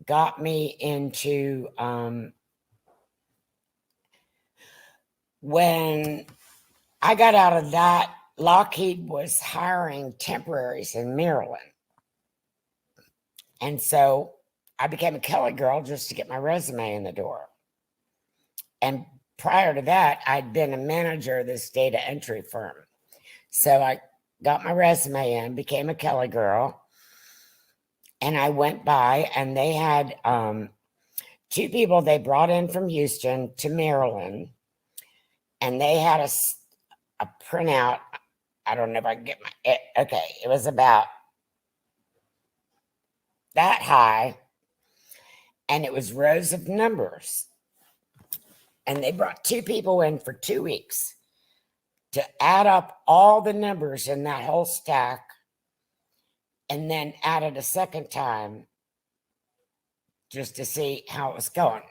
got me into when I got out of that, Lockheed was hiring temporaries in Maryland. And so I became a Kelly girl just to get my resume in the door. And prior to that, I'd been a manager of this data entry firm. So I got my resume in, became a Kelly girl, and I went by, and they had 2 people they brought in from Houston to Maryland, and they had a printout. I don't know if I can get okay, it was about that high, and it was rows of numbers. And they brought 2 people in for 2 weeks to add up all the numbers in that whole stack, and then add it a second time just to see how it was going.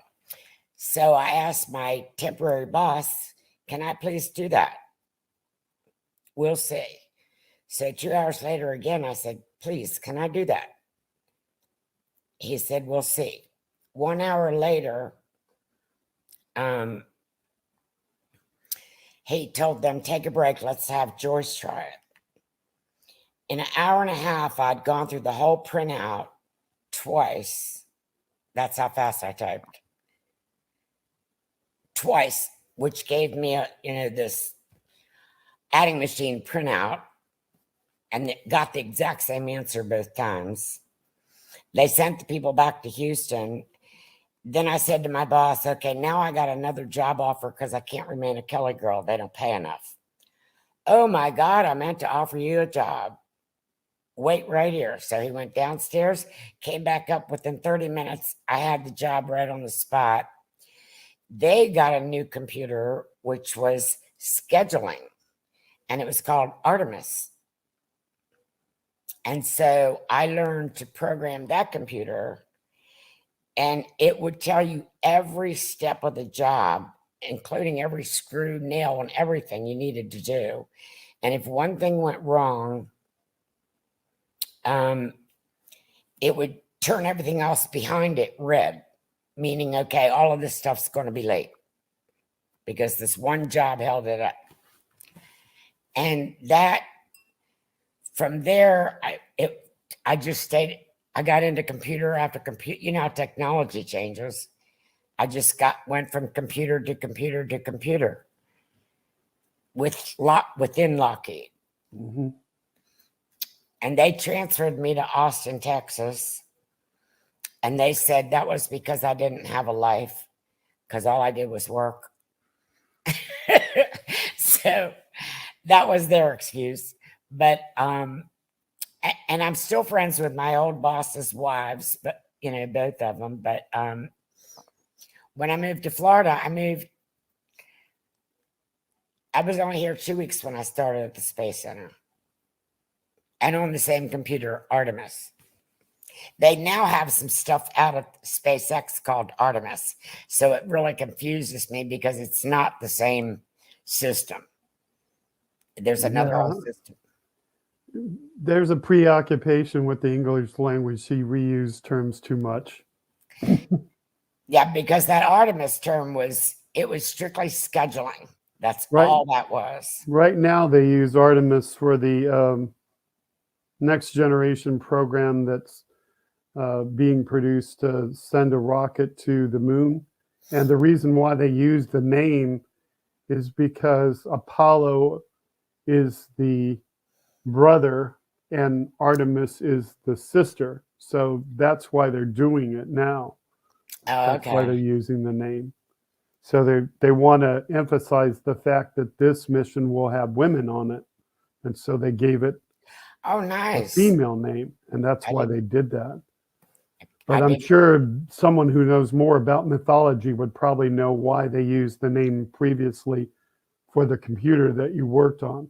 So I asked my temporary boss, can I please do that? We'll see. So 2 hours later again, I said, please, can I do that? He said, we'll see. 1 hour later, he told them, take a break. Let's have Joyce try it. In an hour and a half, I'd gone through the whole printout twice. That's how fast I typed. Twice, which gave me this adding machine printout, and it got the exact same answer both times. They sent the people back to Houston. Then I said to my boss, okay, now I got another job offer because I can't remain a Kelly girl. They don't pay enough. Oh my God, I meant to offer you a job. Wait right here. So he went downstairs, came back up within 30 minutes. I had the job right on the spot. They got a new computer, which was scheduling, and it was called Artemis. And so I learned to program that computer, and it would tell you every step of the job, including every screw, nail, and everything you needed to do. And if one thing went wrong, it would turn everything else behind it red, meaning, okay, all of this stuff's going to be late because this one job held it up. And that, from there, I just stayed. I got into computer after computer. You know how technology changes. I just went from computer to computer to computer within Lockheed. Mm-hmm. And they transferred me to Austin, Texas. And they said that was because I didn't have a life, because all I did was work. So that was their excuse. But and I'm still friends with my old boss's wives, but both of them. But when I moved to Florida, I was only here 2 weeks when I started at the Space Center, and on the same computer, Artemis. They now have some stuff out of SpaceX called Artemis, so it really confuses me because it's not the same system. There's another whole system. There's a preoccupation with the English language. She reused terms too much. Yeah, because that Artemis term was strictly scheduling. That's right. All that was. Right now they use Artemis for the next generation program that's being produced to send a rocket to the moon. And the reason why they use the name is because Apollo is the brother and Artemis is the sister. So that's why they're doing it now. Oh, That's why they're okay. using the name. So they want to emphasize the fact that this mission will have women on it. And so they gave it Oh, a nice. female name, and that's I why didn't. they did that. I But I'm didn't. sure someone who knows more about mythology would probably know why they used the name previously for the computer that you worked on.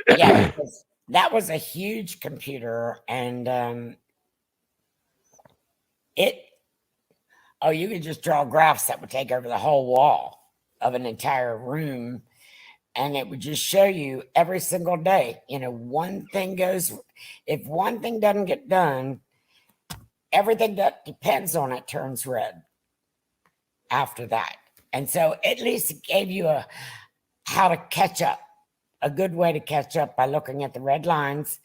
Yeah, because that was a huge computer, and it. Oh, you could just draw graphs that would take over the whole wall of an entire room, and it would just show you every single day. You know, one thing goes. If one thing doesn't get done, everything that depends on it turns red after that. And so at least it gave you how to catch up, a good way to catch up by looking at the red lines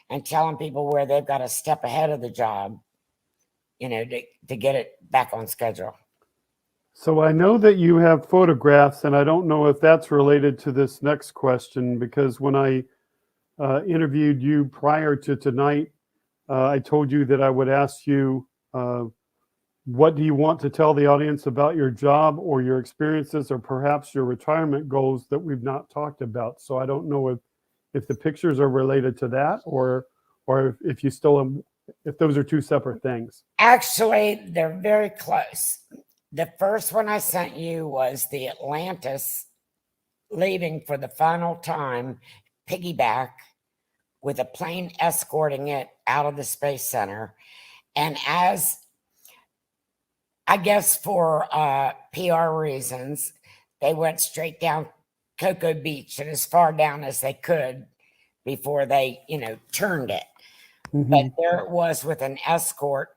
and telling people where they've got a step ahead of the job, you know, to get it back on schedule. So I know that you have photographs, and I don't know if that's related to this next question, because when I interviewed you prior to tonight, I told you that I would ask you, what do you want to tell the audience about your job or your experiences or perhaps your retirement goals that we've not talked about? So I don't know if the pictures are related to that, or if you still, if those are two separate things. Actually, they're very close. The first one I sent you was the Atlantis leaving for the final time, piggyback, with a plane escorting it out of the Space Center. And as I guess for PR reasons, they went straight down Cocoa Beach and as far down as they could before they, you know, turned it. But there it was with an escort.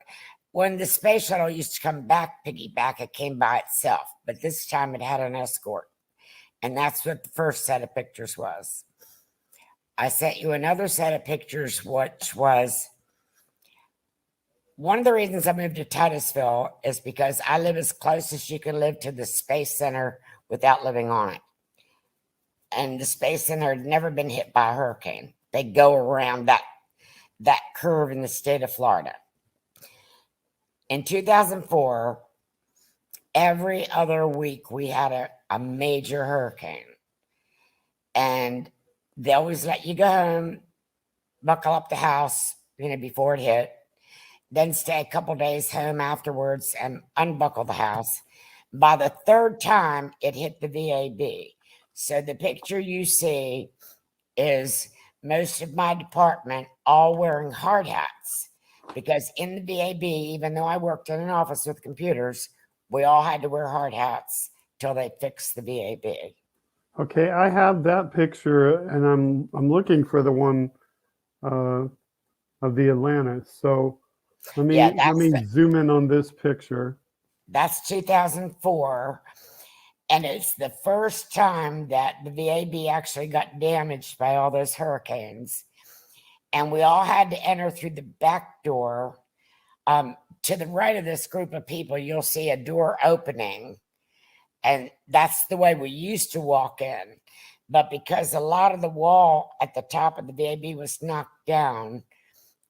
When the space shuttle used to come back, piggyback, it came by itself. But this time it had an escort. And that's what the first set of pictures was. I sent you another set of pictures, which was one of the reasons I moved to Titusville is because I live as close as you can live to the Space Center without living on it. And the Space Center had never been hit by a hurricane. They go around that curve in the state of Florida. In 2004, every other week we had a major hurricane. And they always let you go home, buckle up the house, you know, before it hit. Then stay a couple days home afterwards and unbuckle the house. By the third time, it hit the VAB. So the picture you see is most of my department all wearing hard hats, because in the VAB, even though I worked in an office with computers, we all had to wear hard hats till they fixed the VAB. Okay, I have that picture, and I'm looking for the one of the Atlantis. So let me zoom in on this picture. That's 2004. And it's the first time that the VAB actually got damaged by all those hurricanes. And we all had to enter through the back door. To the right of this group of people, you'll see a door opening. And that's the way we used to walk in. But because a lot of the wall at the top of the VAB was knocked down,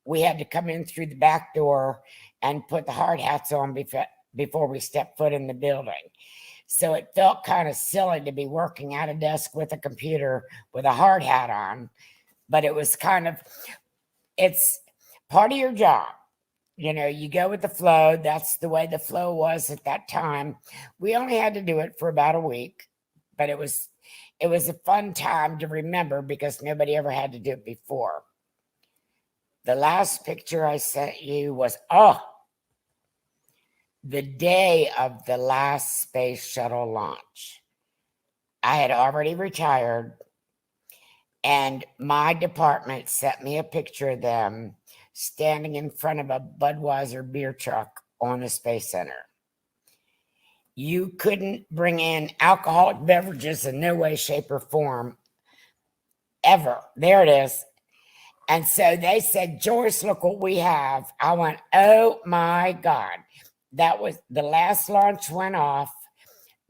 we had to come in through the back door and put the hard hats on before we stepped foot in the building. So it felt kind of silly to be working at a desk with a computer with a hard hat on, but it was kind of, it's part of your job. You know, you go with the flow. That's the way the flow was at that time. We only had to do it for about a week, but it was a fun time to remember because nobody ever had to do it before. The last picture I sent you was, the day of the last space shuttle launch. I had already retired, and my department sent me a picture of them standing in front of a Budweiser beer truck on the Space Center. You couldn't bring in alcoholic beverages in no way, shape, or form, ever. There it is. And so they said, Joyce, look what we have. I went, oh my God. That was the last launch went off.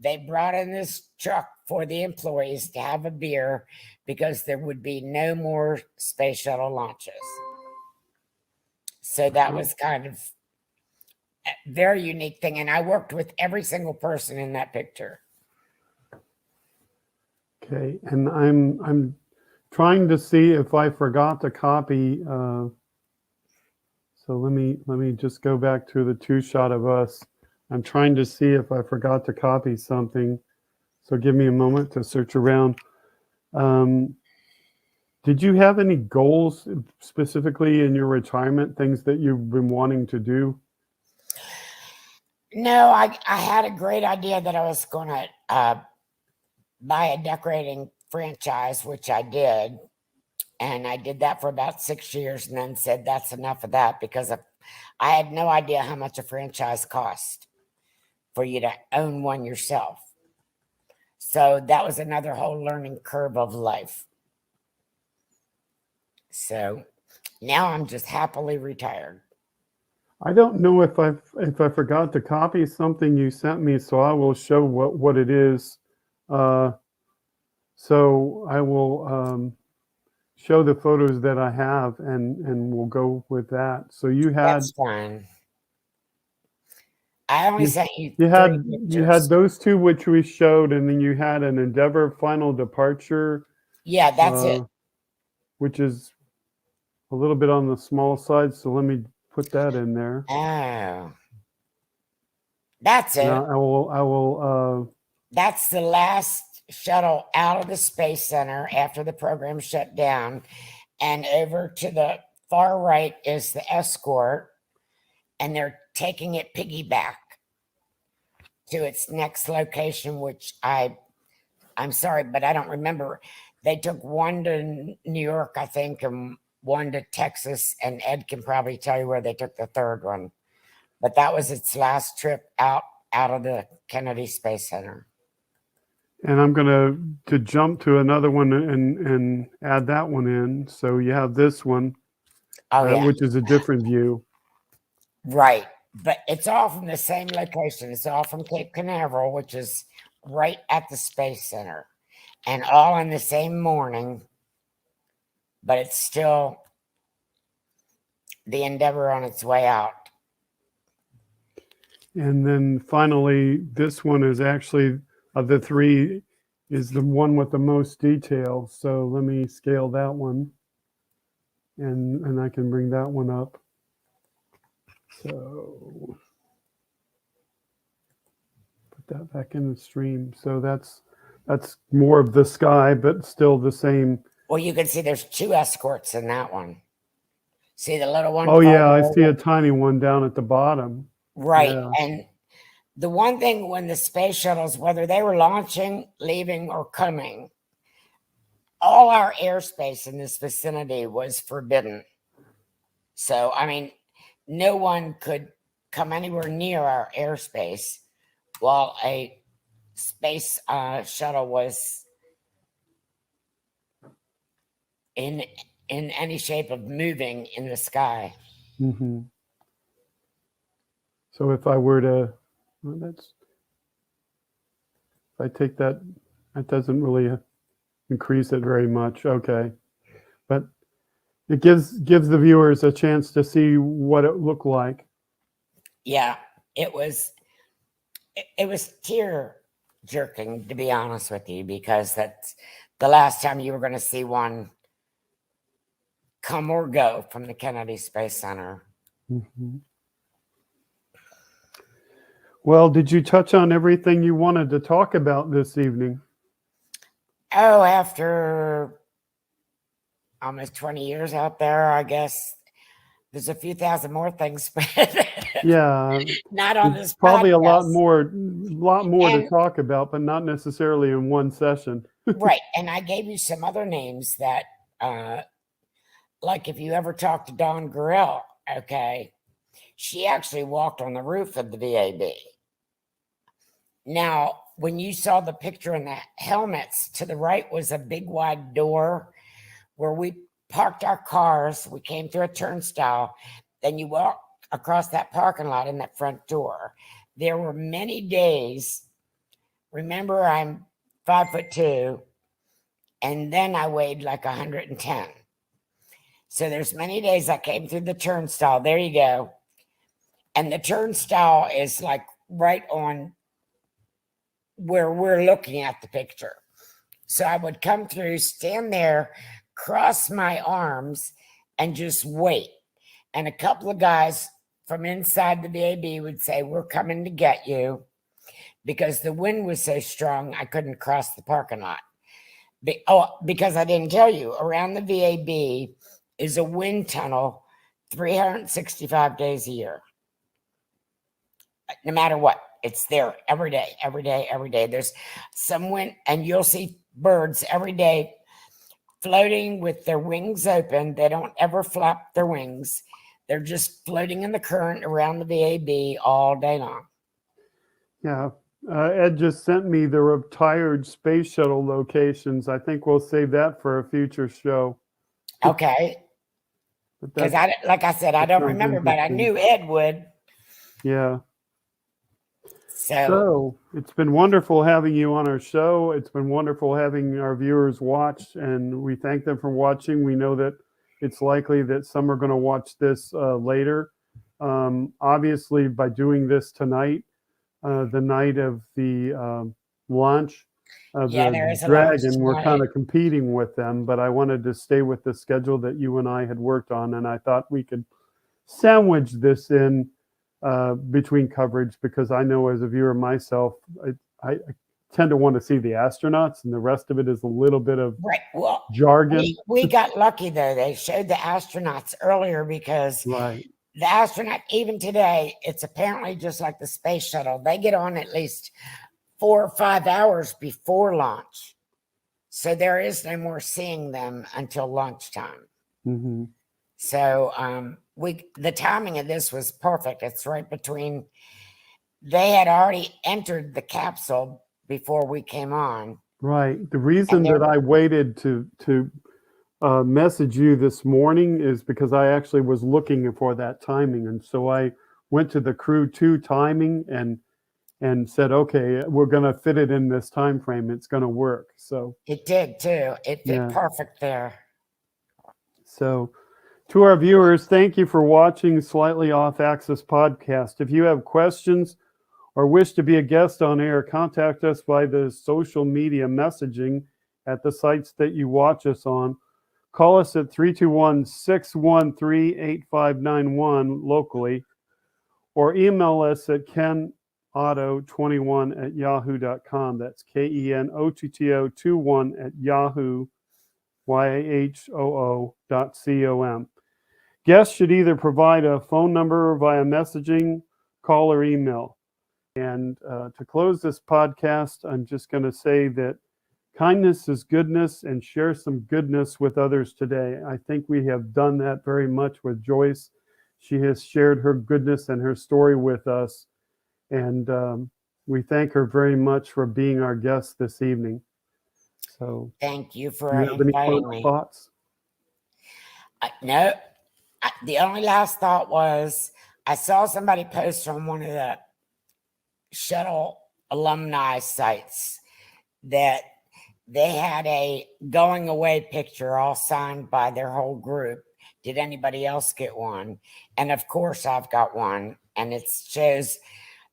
They brought in this truck for the employees to have a beer because there would be no more space shuttle launches. So that was kind of very unique thing. And I worked with every single person in that picture. Okay, and I'm trying to see if I forgot to copy. So let me just go back to the two shot of us. I'm trying to see if I forgot to copy something. So give me a moment to search around. Did you have any goals specifically in your retirement, things that you've been wanting to do? No, I had a great idea that I was going to buy a decorating franchise, which I did. And I did that for about 6 years and then said, that's enough of that, because I had no idea how much a franchise cost for you to own one yourself. So that was another whole learning curve of life. So now I'm just happily retired. I don't know if I forgot to copy something you sent me, so I will show what it is. So I will show the photos that I have, and we'll go with that. So you had That's fine. I only sent you you had pictures. those two which we showed, and then you had an Endeavor Final Departure. Yeah, that's it. Which is a little bit on the small side. So let me put that in there. Oh, that's it. Now I will. That's the last shuttle out of the Space Center after the program shut down. And over to the far right is the escort. And they're taking it piggyback to its next location, which I'm sorry, but I don't remember. They took one to New York, I think, and one to Texas. And Ed can probably tell you where they took the third one. But that was its last trip out of the Kennedy Space Center. And I'm going to jump to another one and add that one in. So you have this one, which is a different view. Right. But it's all from the same location. It's all from Cape Canaveral, which is right at the Space Center. And all in the same morning. But it's still the Endeavor on its way out. And then finally, this one is actually, of the three, is the one with the most detail. So let me scale that one, and I can bring that one up. So put that back in the stream. So that's more of the sky, but still the same. Well, you can see there's two escorts in that one. See the little one? Oh yeah, I see a tiny one down at the bottom. Right. Yeah. And the one thing when the space shuttles, whether they were launching, leaving, or coming, all our airspace in this vicinity was forbidden. So, I mean, no one could come anywhere near our airspace while a space shuttle was in any shape of moving in the sky. Mm-hmm. So if I were to, well, if I take that, that doesn't really increase it very much. Okay, but it gives the viewers a chance to see what it looked like. Yeah, it was tear jerking, to be honest with you, because that's the last time you were going to see one come or go from the Kennedy Space Center. Mm-hmm. Well, did you touch on everything you wanted to talk about this evening? Oh, after almost 20 years out there, I guess there's a few thousand more things, but yeah, not on this probably podcast. a lot more to talk about, but not necessarily in one session. Right. And I gave you some other names that, like if you ever talk to Dawn Gurrell, okay, she actually walked on the roof of the VAB. Now, when you saw the picture in the helmets, to the right was a big wide door where we parked our cars. We came through a turnstile. Then you walk across that parking lot in that front door. There were many days. Remember, I'm 5'2", and then I weighed like 110. So there's many days I came through the turnstile. There you go. And the turnstile is like right on where we're looking at the picture. So I would come through, stand there, cross my arms, and just wait. And a couple of guys from inside the VAB would say, "We're coming to get you," because the wind was so strong I couldn't cross the parking lot. Because I didn't tell you, around the VAB is a wind tunnel 365 days a year. No matter what, it's there every day, every day, every day. There's some wind, and you'll see birds every day floating with their wings open. They don't ever flap their wings. They're just floating in the current around the VAB all day long. Yeah. Ed just sent me the retired space shuttle locations. I think we'll save that for a future show. Okay. Because like I said, I don't remember, but I knew Ed would. Yeah. So it's been wonderful having you on our show. It's been wonderful having our viewers watch, and we thank them for watching. We know that it's likely that some are going to watch this later. Obviously, by doing this tonight, the night of the launch of the Dragon, we're kind of competing with them, but I wanted to stay with the schedule that you and I had worked on, and I thought we could sandwich this in between coverage, because I know as a viewer myself, I tend to want to see the astronauts, and the rest of it is a little bit of jargon. We got lucky though. They showed the astronauts earlier because the astronaut, even today, it's apparently just like the space shuttle. They get on at least 4 or 5 hours before launch. So there is no more seeing them until lunchtime. Mm-hmm. So the timing of this was perfect. It's right between, they had already entered the capsule before we came on. Right. The reason that I waited to message you this morning is because I actually was looking for that timing. And so I went to the Crew 2 timing and said, okay, we're going to fit it in this time frame. It's going to work. So it did too. It fit perfect there. So to our viewers, thank you for watching Slightly Off Axis podcast. If you have questions or wish to be a guest on air, contact us by the social media messaging at the sites that you watch us on. Call us at 321-613-8591 locally, or email us at kenotto21@yahoo.com. That's kenotto21@yahoo.com. Guests should either provide a phone number via messaging, call, or email. And to close this podcast, I'm just going to say that kindness is goodness, and share some goodness with others today. I think we have done that very much with Joyce. She has shared her goodness and her story with us. And we thank her very much for being our guest this evening. So thank you for inviting me. Thoughts? No. The only last thought was I saw somebody post on one of the shuttle alumni sites that they had a going away picture all signed by their whole group. Did anybody else get one? And of course I've got one, and it shows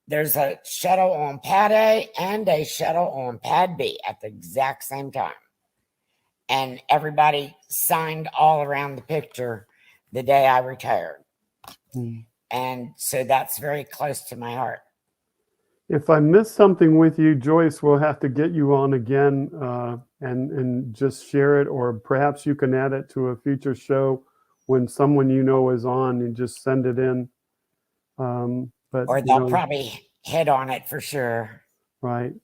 there's a shuttle on pad A and a shuttle on pad B at the exact same time. And everybody signed all around the picture the day I retired. And so that's very close to my heart. If I missed something with you, Joyce, we'll have to get you on again and just share it, or perhaps you can add it to a future show when someone you know is on, and just send it in. Or they'll probably hit on it for sure. Right.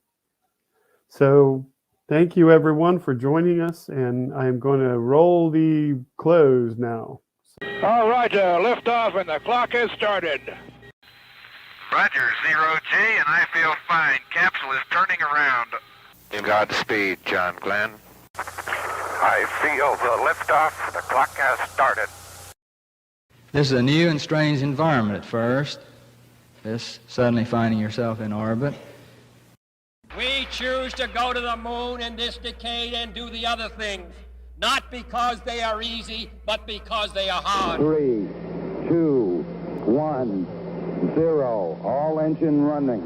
So thank you everyone for joining us, and I'm going to roll the close now. All right, liftoff, and the clock has started. Roger, 0G, and I feel fine. Capsule is turning around. Godspeed, John Glenn. I feel the liftoff. The clock has started. This is a new and strange environment at first. This suddenly finding yourself in orbit. We choose to go to the moon in this decade and do the other things, not because they are easy, but because they are hard. 3, 2, 1, 0. All engine running.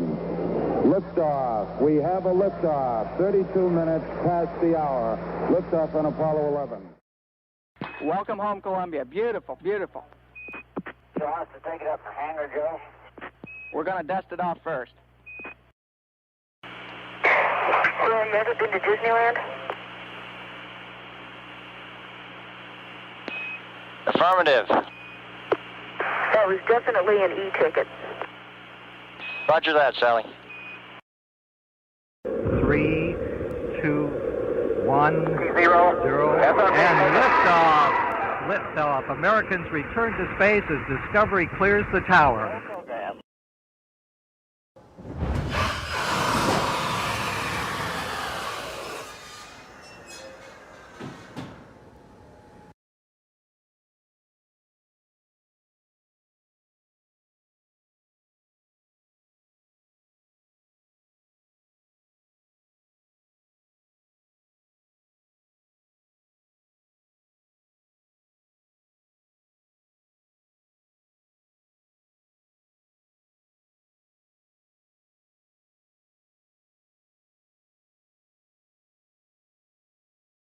Liftoff. We have a liftoff. 32 minutes past the hour. Liftoff on Apollo 11. Welcome home, Columbia. Beautiful, beautiful. You want us to take it up for hangar, Joe? We're going to dust it off first. Well, you ever been to Disneyland? Affirmative. That was definitely an e-ticket. Roger that, Sally. 3, 2, 1, 0. And liftoff! Liftoff. Americans return to space as Discovery clears the tower.